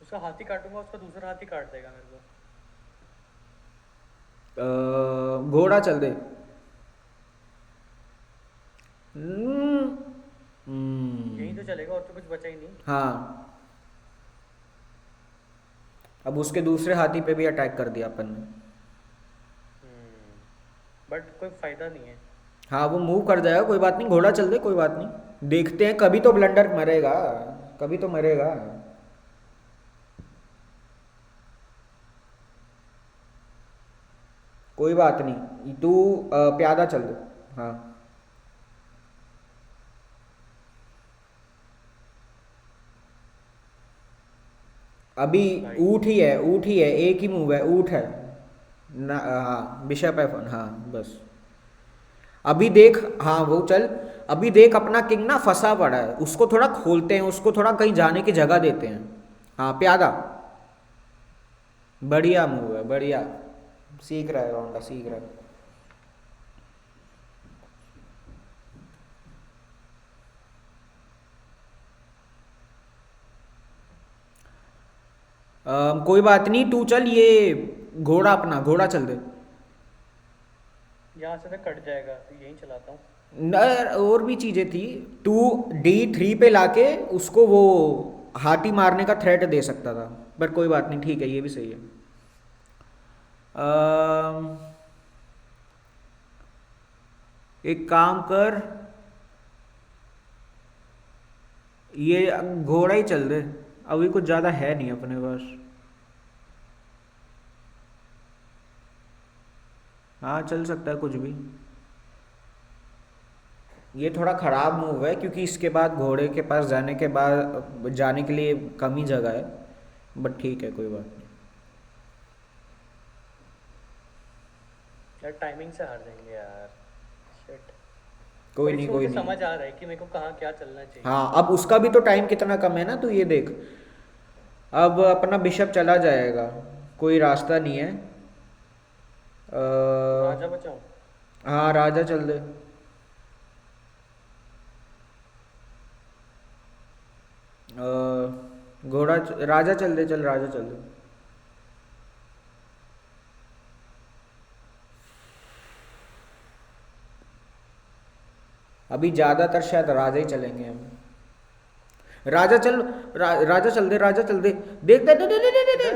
उसका हाथी काटूंगा, उसका दूसरा हाथी काट देगा मेरे को। घोड़ा चल दे। हम्म, यही तो चलेगा, और तो कुछ बचा ही नहीं। हाँ, अब उसके दूसरे हाथी पे भी अटैक कर दिया अपन ने। बट कोई फायदा नहीं है। हाँ, वो मूव कर जाएगा, कोई बात नहीं, घोड़ा चल दे, कोई बात नहीं। देखते हैं, कभी तो ब्लंडर मरेगा, कभी तो मरेगा। कोई बात नहीं, तू प्यादा चल दे। हाँ, अभी ऊँट ही है, ऊँट ही है, एक ही मूव है, ऊँट है ना। हाँ, बिशप F1, हाँ बस। अभी देख, हाँ वो चल। अभी देख, अपना किंग ना फंसा पड़ा है, उसको थोड़ा खोलते हैं, उसको थोड़ा कहीं जाने की जगह देते हैं। हाँ, प्यादा, बढ़िया मूव है, बढ़िया। सीख रहा है रोंडा, सीख रहा है। कोई बात नहीं, तू चल, ये घोड़ा, अपना घोड़ा चल दे। यहाँ से तो कट जाएगा, तो यहीं चलाता हूँ। न, और भी चीजें थी। तू D3 पे लाके उसको वो हाथी मारने का थ्रेट दे सकता था, पर कोई बात नहीं, ठीक है, ये भी सही है। एक काम कर, ये घोड़ा ही चल दे, अभी कुछ ज्यादा है नहीं अपने पास। हाँ चल सकता है कुछ भी। ये थोड़ा खराब मूव है क्योंकि इसके बाद घोड़े के पास जाने के बाद जाने के लिए कम ही जगह है, बट ठीक है कोई बात नहीं। यार टाइमिंग से हार जाएंगे यार, शिट। कोई नहीं कोई नहीं। समझ आ रहा है कि मेरे को कहाँ क्या चलना चाहिए। हाँ अब उसका भी तो टाइम कितना कम है ना, तो ये देख अब अपना बिशप चला जाएगा, कोई रास्ता नहीं है। राजा बचाओ। हाँ राजा चल दे। घोड़ा राजा चल दे, चल राजा चल दे। अभी ज्यादातर शायद राजा ही चलेंगे हम। राजा चल राजा चल दे, राजा चल दे। देख दे दे दे दे दे दे।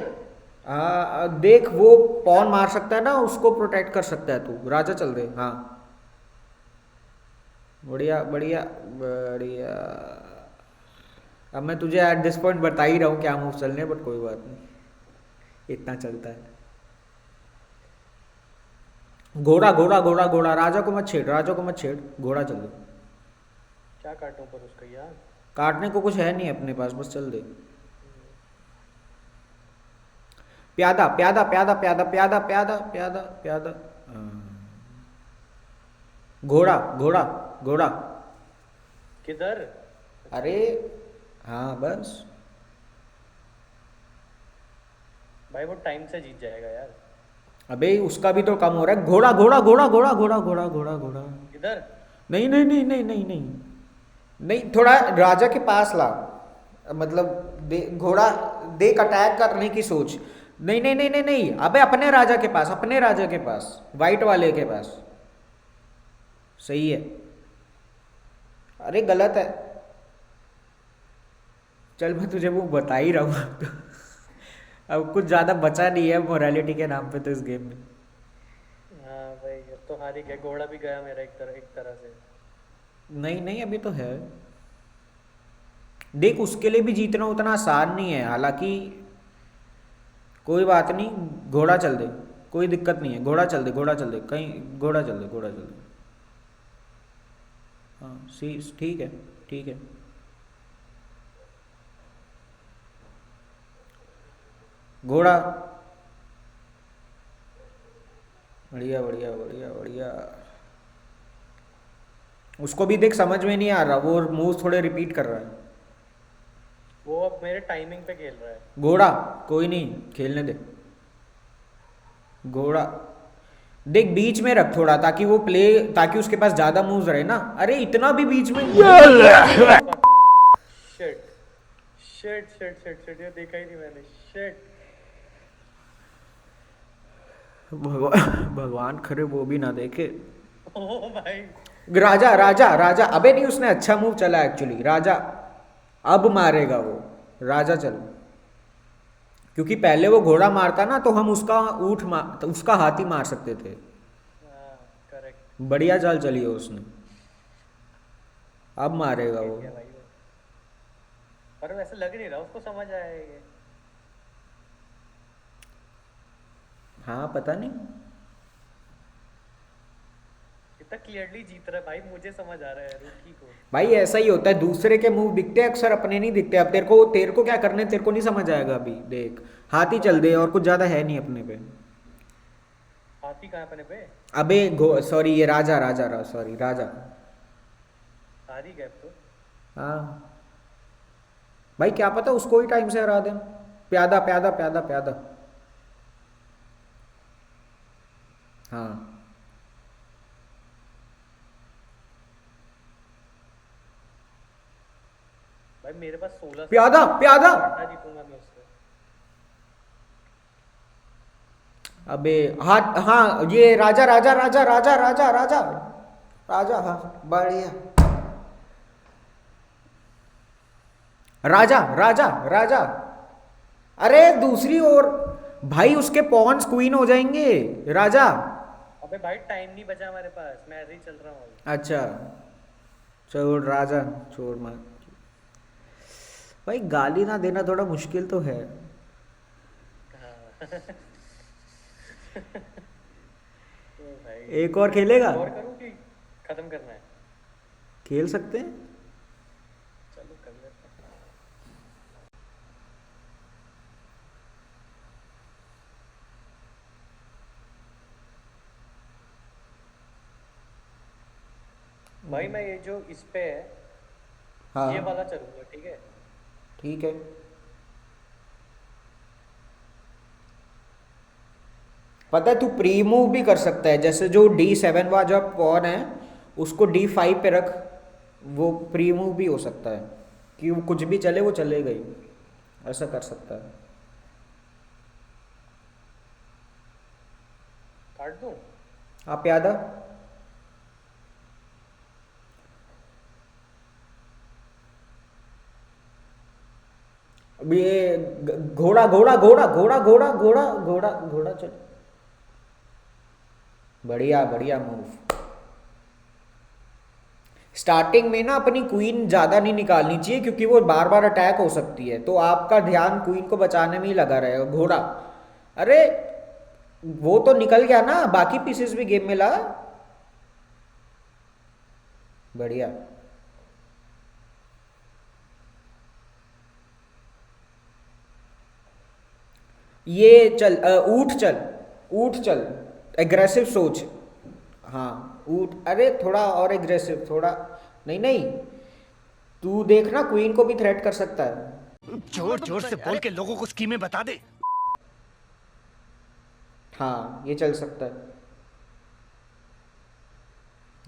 देख वो पॉन मार सकता है ना, उसको प्रोटेक्ट कर सकता है तू। राजा चल दे। हाँ बढ़िया बढ़िया बढ़िया। अब मैं तुझे एट दिस पॉइंट बता ही रहा हूँ क्या मूव चलने, बट कोई बात नहीं, इतना चलता है। घोड़ा घोड़ा घोड़ा घोड़ा, राजा को मत छेड़, राजा को मत छेड़, घोड़ा चल दे। क्या काटूं पर उसका यार? काटने को कुछ है नहीं अपने पास, बस चल दे। प्यादा प्यादा प्यादा प्यादा प्यादा प्यादा प्यादा प्यादा। घोड़ा घोड़ा घोड़ा। किधर? अरे हाँ बस भाई वो टाइम से जीत जाएगा यार। अबे उसका भी तो कम हो रहा है। घोड़ा घोड़ा घोड़ा घोड़ा घोड़ा घोड़ा घोड़ा घोड़ा। इधर नहीं नहीं नहीं नहीं नहीं नहीं नहीं, थोड़ा राजा के पास ला, मतलब घोड़ा देख अटैक करने की सोच। नहीं नहीं नहीं नहीं नहीं, अबे अपने राजा के पास, अपने राजा के पास, वाइट वाले के पास। सही है। अरे गलत है। चल मैं तुझे वो बता ही रहा हूँ अब तो। अब कुछ ज्यादा बचा नहीं है मोरालिटी के नाम पे तो इस गेम में। हाँ भाई अब तो हार ही गया, घोड़ा भी गया मेरा एक तरह से। नहीं नहीं अभी तो है। देख उसके लिए भी जीतना उतना आसान नहीं है, हालांकि कोई बात नहीं, घोड़ा चल दे, कोई दिक्कत नहीं है। घोड़ा चल दे, घोड़ा चल दे, कहीं घोड़ा चल दे, घोड़ा चल दे। हाँ सी ठीक है ठीक है। घोड़ा बढ़िया बढ़िया बढ़िया बढ़िया। उसको भी देख समझ में नहीं आ रहा, वो मूव थोड़े रिपीट कर रहा है। वो अब मेरे टाइमिंग पे खेल रहा है। घोड़ा कोई नहीं, खेलने दे। घोड़ा देख बीच में रख थोड़ा, ताकि वो प्ले, ताकि उसके पास ज्यादा मूव्स रहे ना। अरे इतना भी बीच में। Shit shit shit shit shit, ये देखा ही नहीं मैंने। शिट। भगवान करे वो भी ना देखे। ओ भाई राजा राजा राजा। अबे नहीं, उसने अच्छा मूव चला एक्चुअली। राजा अब मारेगा वो। राजा चल, क्योंकि पहले वो घोड़ा मारता ना तो हम उसका ऊँट मार, तो उसका हाथी मार सकते थे। हाँ करेक्ट। बढ़िया चाल चली है उसने। अब मारेगा वो। भाई वो, पर वैसे लग नहीं रहा उसको समझ आएगा। हाँ पता नहीं। इतना क्लियरली जीत रहा है भाई, मुझे समझ आ रहा है रूकी को। भाई ऐसा ही होता है, दूसरे के मूव दिखते हैं अक्सर, अपने नहीं दिखते। अब तेरे को क्या करने, तेरे को नहीं समझ आएगा अभी। देख हाथी चल दे, और कुछ ज्यादा है नहीं अपने पे। हाथी कहाँ अपने पे? अबे सॉरी, ये राजा राजा सॉरी राजा। हार ही गए अब तो। हाँ भाई क्या पता उसको ही टाइम से हरा दें। प्यादा प्यादा प्यादा प्यादा। हाँ भाई मेरे पास 16 प्यादा प्यादा। जीतूंगा मैं उससे। अबे हाँ हाँ, ये राजा राजा राजा राजा राजा राजा राजा। हाँ बढ़िया। राजा राजा राजा। अरे दूसरी ओर भाई, उसके पॉन्स क्वीन हो जाएंगे। राजा। अबे भाई टाइम नहीं बचा हमारे पास, मैं ऐसे ही चल रहा हूँ। अच्छा छोड़ राजा, छोड़ मत। भाई गाली ना देना थोड़ा मुश्किल तो है। तो भाई एक और खेलेगा? और करूँ कि खत्म करना है? खेल सकते हैं। चलो कर लेते हैं। भाई मैं ये जो इस पे है हाँ ये वाला चलूंगा, ठीक है? ठीक है। पता है तू प्री मूव भी कर सकता है, जैसे जो D7 वाला पॉन है उसको D5 पे रख, वो प्री मूव भी हो सकता है कि वो कुछ भी चले वो चलेगा ही, ऐसा कर सकता है। काट दूं? आप याद आ अब ये घोड़ा घोड़ा घोड़ा घोड़ा घोड़ा घोड़ा घोड़ा घोड़ा चल, बढ़िया बढ़िया मूव। स्टार्टिंग में ना अपनी क्वीन ज्यादा नहीं निकालनी चाहिए क्योंकि वो बार बार अटैक हो सकती है, तो आपका ध्यान क्वीन को बचाने में ही लगा रहेगा। घोड़ा, अरे वो तो निकल गया ना, बाकी पीसेस भी गेम में ला। बढ़िया। ये चल ऊठ चल, ऊठ चल, एग्रेसिव सोच। हाँ ऊठ, अरे थोड़ा और एग्रेसिव, थोड़ा नहीं नहीं, तू देखना क्वीन को भी थ्रेट कर सकता है। जोर जोर से बोल के लोगों को स्कीमें बता दे। हाँ ये चल सकता है,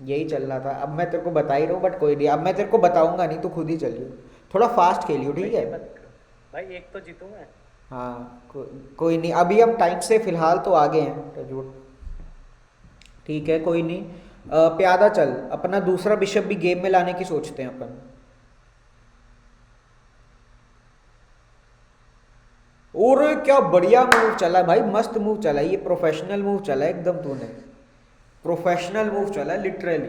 यही चल रहा था। अब मैं तेरे को बता ही रहा हूँ, बट कोई नहीं, अब मैं तेरे को बताऊंगा नहीं, तो खुद ही चलियो, थोड़ा फास्ट खेलियो, ठीक भाई है? ये मत करो। भाई एक तो जीतूं मैं। हाँ कोई नहीं, अभी हम टाइम से फिलहाल तो आगे हैं टचवुड। ठीक है कोई नहीं। प्यादा चल, अपना दूसरा बिशप भी गेम में लाने की सोचते हैं अपन। और क्या बढ़िया मूव चला भाई, मस्त मूव चला, ये प्रोफेशनल मूव चला एकदम, तूने प्रोफेशनल मूव चला लिटरली।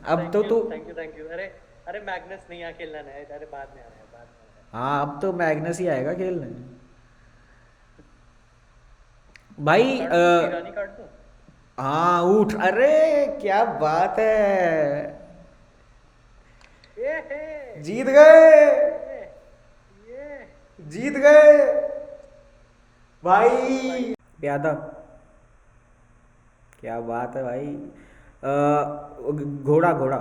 अब तो तू, थैंक यू थैंक यू। अरे अरे मैग्नस नहीं आ खेलना है, अरे बाद में आ रहा है, बाद में आ रहा है। हाँ अब तो मैग्नस ही आएगा खेलने भाई। काट दूं? ईरानी काट दूं? हाँ उठ, अरे क्या बात है, ये है, जीत गए, ये जीत गए भाई। प्यादा, क्या बात है भाई। घोड़ा घोड़ा,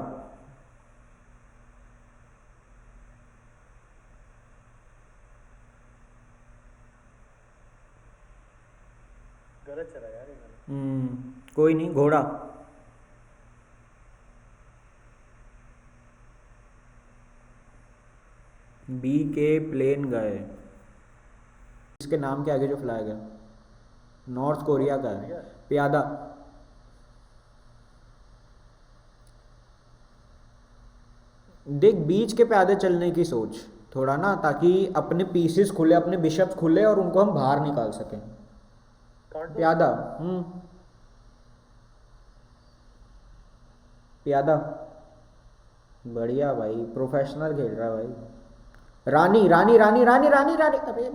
गलत चला यार इन्होंने। कोई नहीं, घोड़ा। बी के प्लेन गए, इसके नाम के आगे जो फ्लैग है नॉर्थ कोरिया का है। प्यादा, देख बीच के प्यादे चलने की सोच थोड़ा ना, ताकि अपने पीसेस खुले, अपने बिशप्स खुले और उनको हम बाहर निकाल सकें। काट दूं? प्यादा, प्यादा, बढ़िया भाई, प्रोफेशनल खेल रहा है भाई। रानी रानी रानी रानी रानी रानी, अरे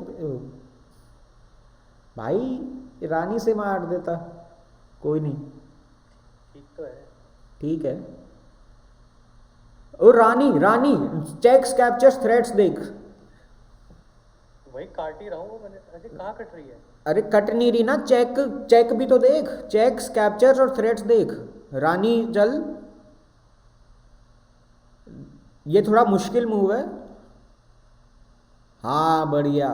भाई रानी से मार देता, कोई नहीं, ठीक तो है। ठीक है। ओ रानी रानी, चेक्स कैप्चर्स थ्रेड्स देख। वही काट ही रहा हूँ वो मैंने। अरे कहाँ कट रही है? अरे कट नहीं रही ना, चेक चेक भी तो देख, चेक्स कैप्चर्स और थ्रेड्स देख। रानी चल, ये थोड़ा मुश्किल मूव है। हाँ बढ़िया,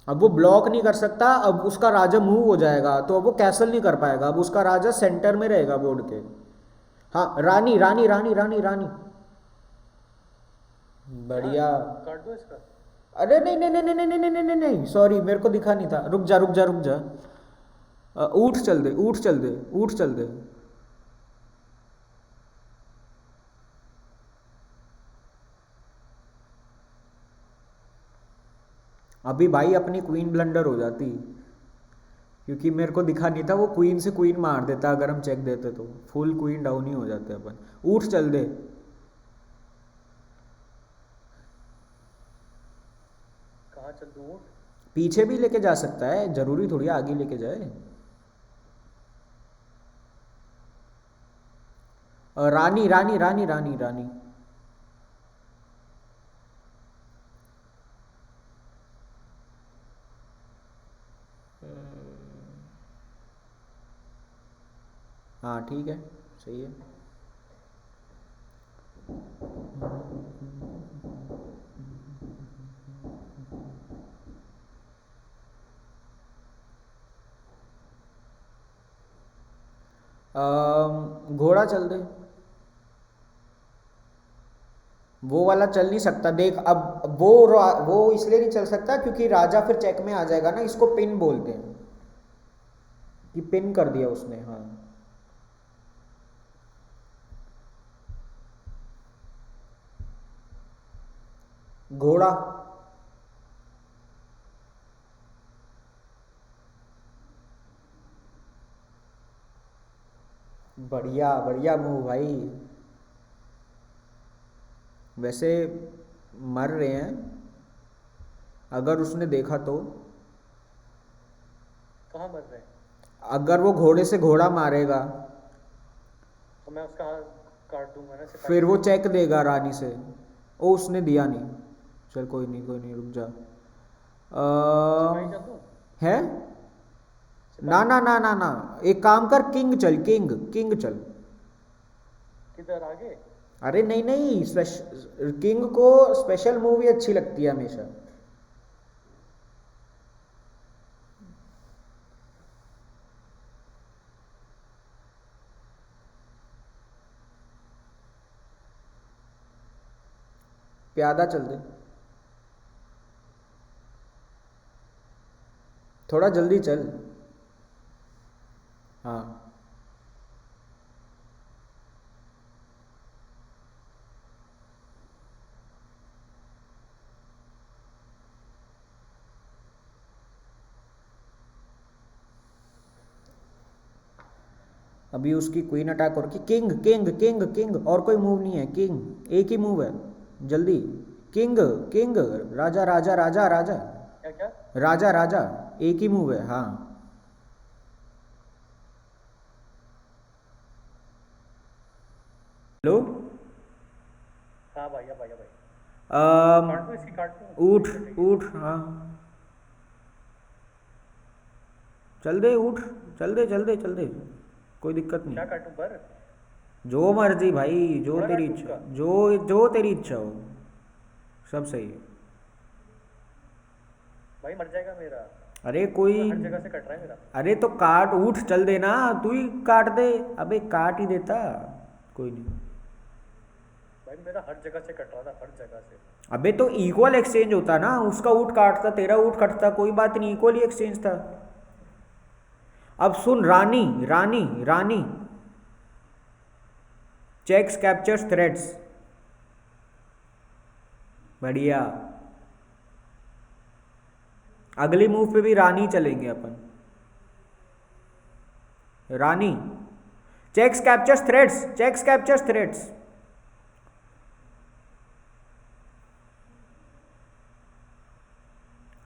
अब वो ब्लॉक नहीं कर सकता, अब उसका राजा मूव हो जाएगा तो अब वो कैसल नहीं कर पाएगा, अब उसका राजा सेंटर में रहेगा बोर्ड के। हाँ रानी रानी रानी रानी रानी, बढ़िया। काट दो इसका? अरे नहीं नहीं नहीं नहीं नहीं नहीं नहीं नहीं नहीं, सॉरी मेरे को दिखा नहीं था, रुक जा रुक जा रुक जा। ऊठ चल दे, ऊठ चल दे, ऊठ चल दे। अभी भाई अपनी क्वीन ब्लंडर हो जाती, क्योंकि मेरे को दिखा नहीं था, वो क्वीन से क्वीन मार देता अगर हम चेक देते तो फुल क्वीन डाउन ही हो जाते अपन। ऊठ चल दे, कहाँ चल दूँ? ऊँट? पीछे भी लेके जा सकता है, जरूरी थोड़ी आगे लेके जाए। रानी रानी रानी रानी रानी। हाँ ठीक है, सही है। घोड़ा चल दे। वो वाला चल नहीं सकता, देख अब वो इसलिए नहीं चल सकता क्योंकि राजा फिर चेक में आ जाएगा ना, इसको पिन बोलते हैं कि पिन कर दिया उसने। हाँ घोड़ा। बढ़िया बढ़िया मूव भाई। वैसे मर रहे हैं अगर उसने देखा तो। कहाँ मर रहे हैं? अगर वो घोड़े से घोड़ा मारेगा तो मैं उसका हाथ काट दूंगा ना, सिपाही फिर वो चेक देगा रानी से। ओ उसने दिया नहीं, चल कोई नहीं कोई नहीं, रुक जा। सिपाही चल दूँ? है ना ना ना ना ना, एक काम कर, किंग चल, किंग किंग चल। किधर आगे? अरे नहीं नहीं, किंग को स्पेशल मूवी अच्छी लगती है हमेशा। प्यादा चल दे, थोड़ा जल्दी चल। हाँ अभी उसकी क्वीन अटैक हो रखी। किंग किंग किंग किंग, और कोई मूव नहीं है, किंग एक ही मूव है, जल्दी। किंग किंग, राजा राजा राजा राजा क्या क्या? राजा राजा, एक ही मूव है। हाँ हेलो। हाँ भैया भैया भाई, अम, काट दूँ इसकी, काट दूँ? ऊठ ऊठ, हाँ चल दे, उठ चल दे चल दे चल दे, कोई दिक्कत क्या नहीं। काटूँ पर? जो मर्जी भाई, जो थोड़ा तेरी काटूँ इच्छा, उसका? जो तेरी इच्छा हो, सब सही है। भाई मर जाएगा मेरा, अरे कोई, हर जगह से कट रहा है मेरा। अरे तो काट, उठ चल देना, तू ही काट दे। अबे काट ही देता, कोई नहीं। भाई मेरा हर जगह से कट रहा था, हर जगह से। अबे तो इक्वल एक्सचेंज होता ना, उसका ऊँट काटता, तेरा ऊँट कटता, कोई बात नहीं, इक्वल ही एक्सचेंज था। अब सुन, रानी रानी रानी, चेक्स कैप्चर्स थ्रेड्स, बढ़िया। अगली मूव पे भी रानी चलेंगे अपन। रानी, checks captures threats, checks captures threats.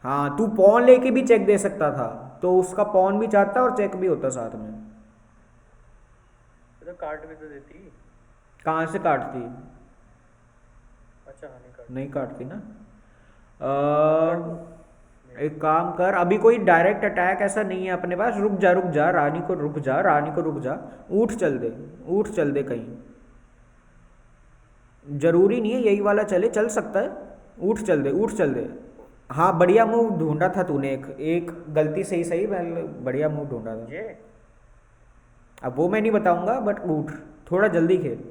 हाँ तू पॉन लेके भी चेक दे सकता था, तो उसका पॉन भी चाहता और चेक भी होता साथ में। ये तो काट भी तो देती। कहाँ से काटती? अच्छा हाँ, नहीं काट। नहीं काटती ना। एक काम कर, अभी कोई डायरेक्ट अटैक ऐसा नहीं है अपने पास, रुक जा रुक जा, रानी को रुक जा, रानी को रुक जा, ऊँट चल दे, ऊँट चल दे कहीं। जरूरी नहीं है यही वाला चले, चल सकता है, ऊँट चल दे, ऊँट चल दे। हाँ बढ़िया मूव ढूंढा था तूने, एक एक गलती से ही सही, मैं बढ़िया मूव ढूंढा था। ये अब वो मैं नहीं बताऊंगा, बट ऊँट थोड़ा जल्दी खेल।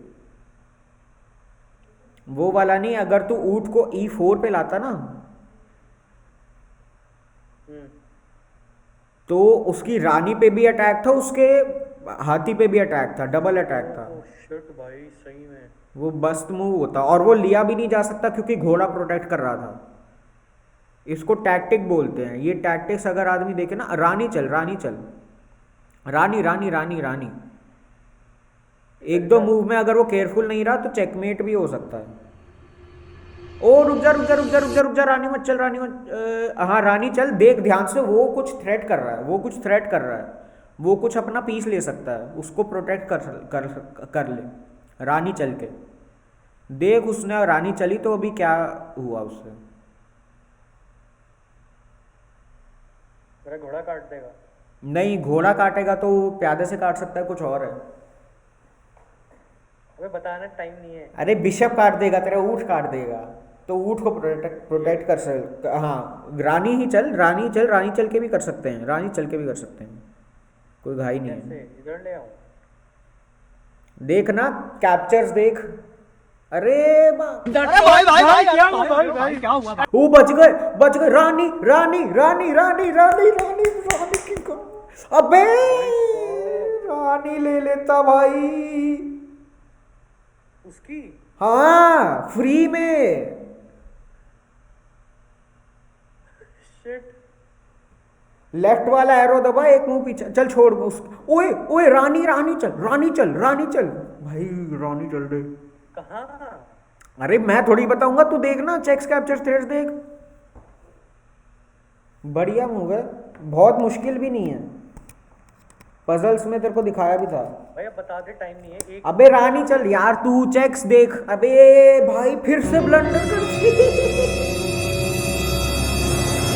वो वाला नहीं, अगर तू ऊँट को E4 पे लाता ना, तो उसकी रानी पे भी अटैक था, उसके हाथी पे भी अटैक था, डबल अटैक था। ओह शिट भाई, सही में। वो बस्ट मूव होता, और वो लिया भी नहीं जा सकता क्योंकि घोड़ा प्रोटेक्ट कर रहा था। इसको टैक्टिक बोलते हैं, ये टैक्टिक्स अगर आदमी देखे ना। रानी चल, रानी चल, रानी रानी रानी रानी। एक दो मूव में अगर वो केयरफुल नहीं रहा तो चेकमेट भी हो सकता है। ओ रुक जा रुक जा रुक जा रुक जा रुक जा, रानी मत चल, रानी मत हाँ रानी चल, देख ध्यान से, वो कुछ थ्रेट कर रहा है, वो कुछ थ्रेट कर रहा है, वो कुछ अपना पीस ले सकता है, उसको प्रोटेक्ट कर ले। रानी चल के देख, उसने रानी चली तो अभी क्या हुआ उससे? मेरा घोड़ा काट देगा। नहीं, घोड़ा काटेगा तो प्यादे से काट सकता है, कुछ और है। अबे बताना टाइम नहीं है। अरे बिशप काट देगा, तेरा ऊँट काट देगा, तो ऊँट को प्रोटेक्ट कर सकते। हाँ रानी ही चल, रानी चल, रानी चल के भी कर सकते हैं, रानी चल के भी कर सकते हैं, कोई घाई नहीं है। कैसे इधर ले आऊं? देख ना कैप्चर्स देख, अरे वो बच गए, रानी रानी रानी रानी रानी रानी रानी की अबे रानी ले लेता भाई उसकी। हाँ फ्री में। शिट। लेफ्ट वाला एरो दबा, एक मुंह पीछे चल, छोड़ उस। ओए ओए रानी रानी चल, रानी चल, रानी चल भाई, रानी चल दे। कहाँ? अरे मैं थोड़ी बताऊंगा, तू देख ना, चेक्स कैप्चर थ्रेड्स देख, बढ़िया मूव है, बहुत मुश्किल भी नहीं है, पजल्स में तेरे को दिखाया भी था। भाई अब बता दे, टाइम नहीं है। एक अबे रानी चल यार, तू चेक्स देख। अबे भाई फिर से ब्लंडर कर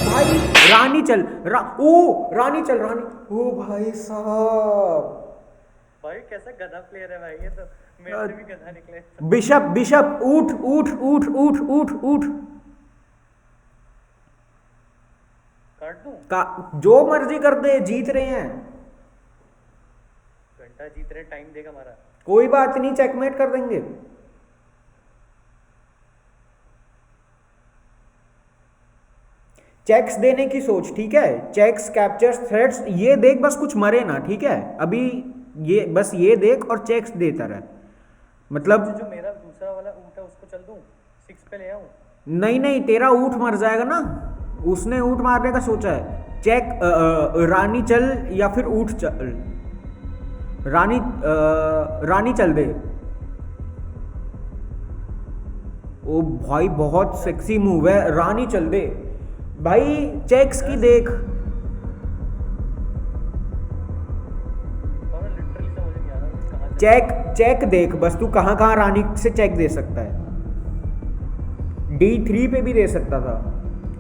भाई रानी चल, रानी चल, रानी, ओ भाई साहब, भाई कैसा गधा प्लेयर है भाई ये तो, मेरे से भी गधा निकले। बिशप बिशप, ऊठ ऊठ ऊठ ऊठ ऊठ ऊठ, काट दूं? जो मर्जी कर दे, जीत रहे हैं। घंटा जीत रहे, टाइम देगा हमारा। कोई बात नहीं, चेकमेट कर देंगे। चेक्स देने की सोच, ठीक है, चेक्स कैप्चर्स थ्रेड्स, ये देख बस कुछ मरे ना, ठीक है, अभी ये बस ये देख और चेक्स देता रहे, मतलब जो मेरा दूसरा वाला ऊँट है उसको चल दूं, 6 पे ले आऊं? नहीं नहीं, तेरा ऊँट मर जाएगा ना, उसने ऊँट मारने का सोचा है। चेक रानी चल या फिर ऊँट चल, रानी चल दे। ओ भाई बहुत सेक्सी मूव है, रानी चल दे भाई, चेक्स की देख। लिटरली समझ नहीं आ रहा कहाँ चेक देख बस, तू कहाँ कहाँ रानी से चेक दे सकता है। D3 पे भी दे सकता था,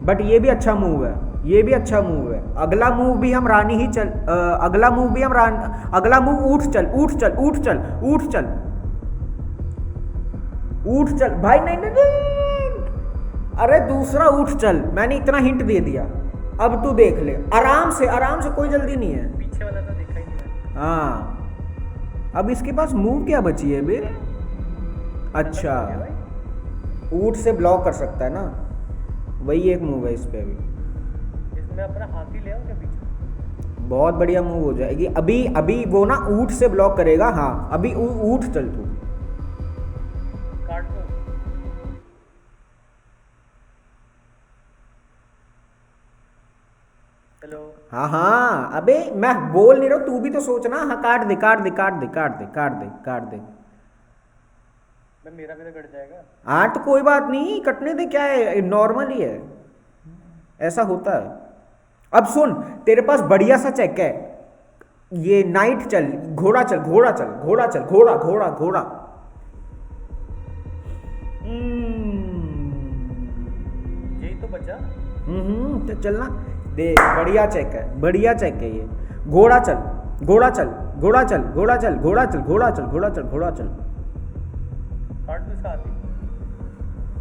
बट ये भी अच्छा मूव है, ये भी अच्छा मूव है। अगला मूव भी हम रानी ही चल, अगला मूव भी हम अगला मूव ऊँट चल, ऊँट चल, ऊँट चल, ऊँट चल, ऊँट चल भाई, नहीं नहीं नहीं, अरे दूसरा ऊँट चल, मैंने इतना हिंट दे दिया, अब तू देख ले, आराम से कोई जल्दी नहीं है। पीछे वाला तो देखा ही नहीं मैंने। हाँ अब इसके पास मूव क्या बची है बे? अच्छा ऊँट से ब्लॉक कर सकता है ना, वही एक मूव है इस पे। अभी इसमें अपना हाथी ले आऊं क्या पीछे? बहुत बढ़िया मूव हो जाएगी। अभी वो ना ऊँट से ब्लॉक करेगा। हाँ अभी ऊँट चल तू, काट दूं? हेलो। हाँ हाँ, अबे मैं बोल नहीं रहा, तू भी तो सोचना। हाँ काट दे काट दे काट दे काट दे काट दे काट दे। मेरा भी तो कट जाएगा। हाँ तो कोई बात नहीं, कटने दे, क्या है, नॉर्मल ही है, ऐसा होता है। अब सुन, तेरे पास बढ़िया सा चेक है, ये नाइट चल, घोड़ा चल, घोड़ा चल, घोड़ा चल, घोड़ा घोड़ा घोड़ा। यही तो बचा। तो चलना दे, बढ़िया चेक है, बढ़िया चेक है ये। घोड़ा चल, घोड़ा चल, घोड़ा चल, घोड़ा चल, घोड़ा चल, घोड़ा चल, घोड़ा चल, घोड़ा चल, काट दूं इसका हाथी?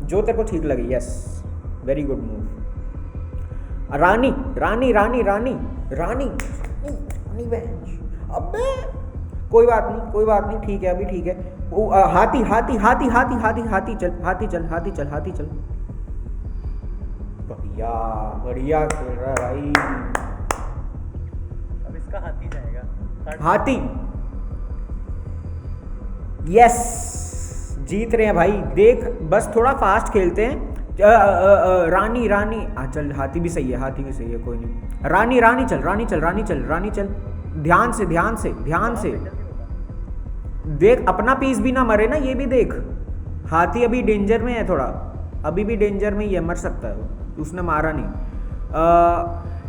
जो तेरे को ठीक लगे। Yes very good move. रानी रानी रानी रानी रानी रानी बेंच। अबे कोई बात नहीं, कोई बात नहीं, ठीक है, अभी ठीक है। हाथी हाथी हाथी हाथी हाथी हाथी चल, हाथी चल, हाथी चल, हाथी चल। बढ़िया बढ़िया खेल रहा है भाई। अब इसका हाथी जाएगा। हाथी, यस जीत रहे हैं भाई। देख बस थोड़ा फास्ट खेलते हैं। रानी रानी, चल हाथी भी सही है, हाथी भी सही है, कोई नहीं। रानी रानी चल, रानी चल, रानी चल, रानी चल, ध्यान से ध्यान से ध्यान से देख, अपना पीस भी ना मरे ना, ये भी देख। हाथी अभी डेंजर में है थोड़ा, अभी भी डेंजर में ही है, मर सकता है वो, उसने मारा नहीं।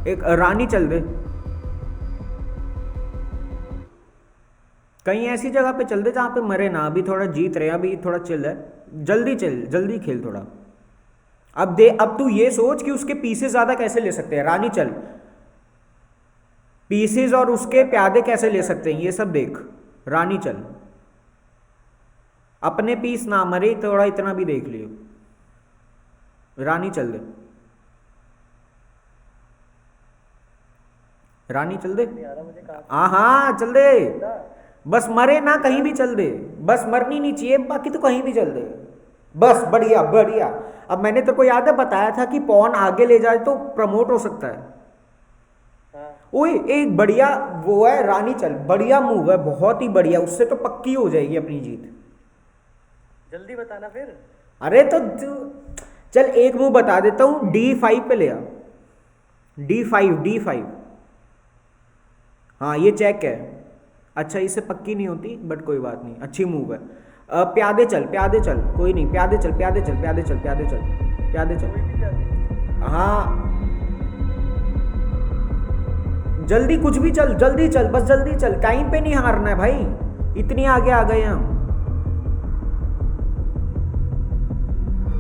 एक रानी चल दे, कहीं ऐसी जगह पे चल दे जहाँ पे मरे ना, अभी थोड़ा जीत रहे, अभी थोड़ा चिल है, जल्दी चल, जल्दी खेल थोड़ा। अब तू ये सोच कि उसके पीसेस ज्यादा कैसे ले सकते हैं। रानी चल, पीसेस और उसके प्यादे कैसे ले सकते हैं ये सब देख। रानी चल, अपने पीस ना मरे, थोड़ा इतना भी देख लियो। रानी चल दे, रानी चल दे, हाँ हाँ चल दे, बस मरे ना कहीं भी चल दे, बस मरनी नहीं चाहिए, बाकी तो कहीं भी चल दे, बस बढ़िया बढ़िया। अब मैंने तेरे को याद है बताया था कि पॉन आगे ले जाए तो प्रमोट हो सकता है। ओए एक बढ़िया वो है, रानी चल, बढ़िया मूव है, बहुत ही बढ़िया, उससे तो पक्की हो जाएगी अपनी जीत। जल्दी बताना फिर। अरे तो चल एक मूव बता देता हूं, D5 पे ले आ, D5, हाँ ये चेक है। अच्छा इससे पक्की नहीं होती बट कोई बात नहीं, अच्छी मूव है। प्यादे चल, कोई नहीं, प्यादे चल, हाँ जल्दी, कुछ भी चल, जल्दी चल, बस जल्दी चल, टाइम पे नहीं हारना है भाई, इतनी आगे आ गए हम।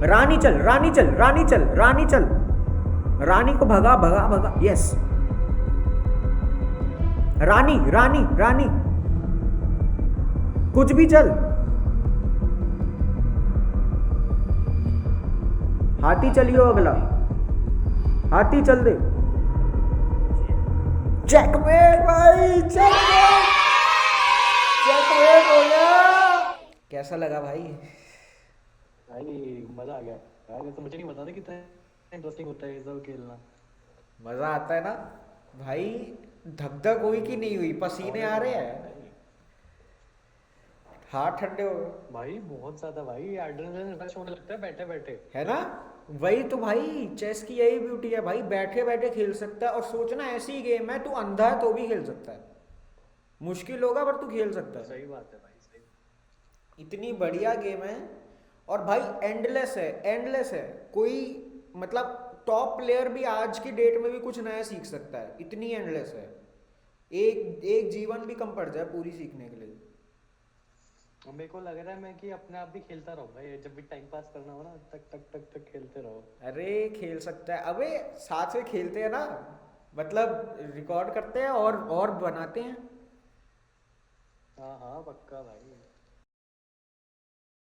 रानी चल, रानी को भगा, यस, रानी, कुछ भी चल, हाथी चलियो, अगला हाथी चल दे, चेकमेट भाई, चेकमेट हो गया। कैसा लगा भाई? भाई मजा आ गया यार, ये तो मुझे नहीं पता था कितना इंटरेस्टिंग होता है ये सब खेलना। मजा आता है ना भाई, धक धक हुई कि नहीं हुई, पसीने आ रहे हैं, हाथ ठंडे हो गए भाई बहुत ज्यादा भाई, एड्रेनलिन रश होने लगता है बैठे बैठे, है ना। वही तो भाई, चेस की यही ब्यूटी है भाई, बैठे बैठे खेल सकता है। और सोचना ऐसी गेम है, तू अंधा है तो भी खेल सकता है, मुश्किल होगा पर तू खेल सकता है। सही बात है भाई, सही। इतनी बढ़िया गेम है, और भाई एंडलेस है, कोई मतलब टॉप प्लेयर भी आज की डेट में भी कुछ नया सीख सकता है, इतनी एंडलेस है, एक जीवन भी कम पड़ जाए पूरी सीखने के लिए। मेरे को लग रहा है मैं कि अपने आप भी खेलता रहूंगा, ये जब भी टाइम पास करना हो ना, तक तक तक तक खेलते रहो। अरे खेल सकता है, अबे साथ में खेलते हैं ना, मतलब रिकॉर्ड करते हैं और बनाते हैं। हाँ हाँ पक्का भाई।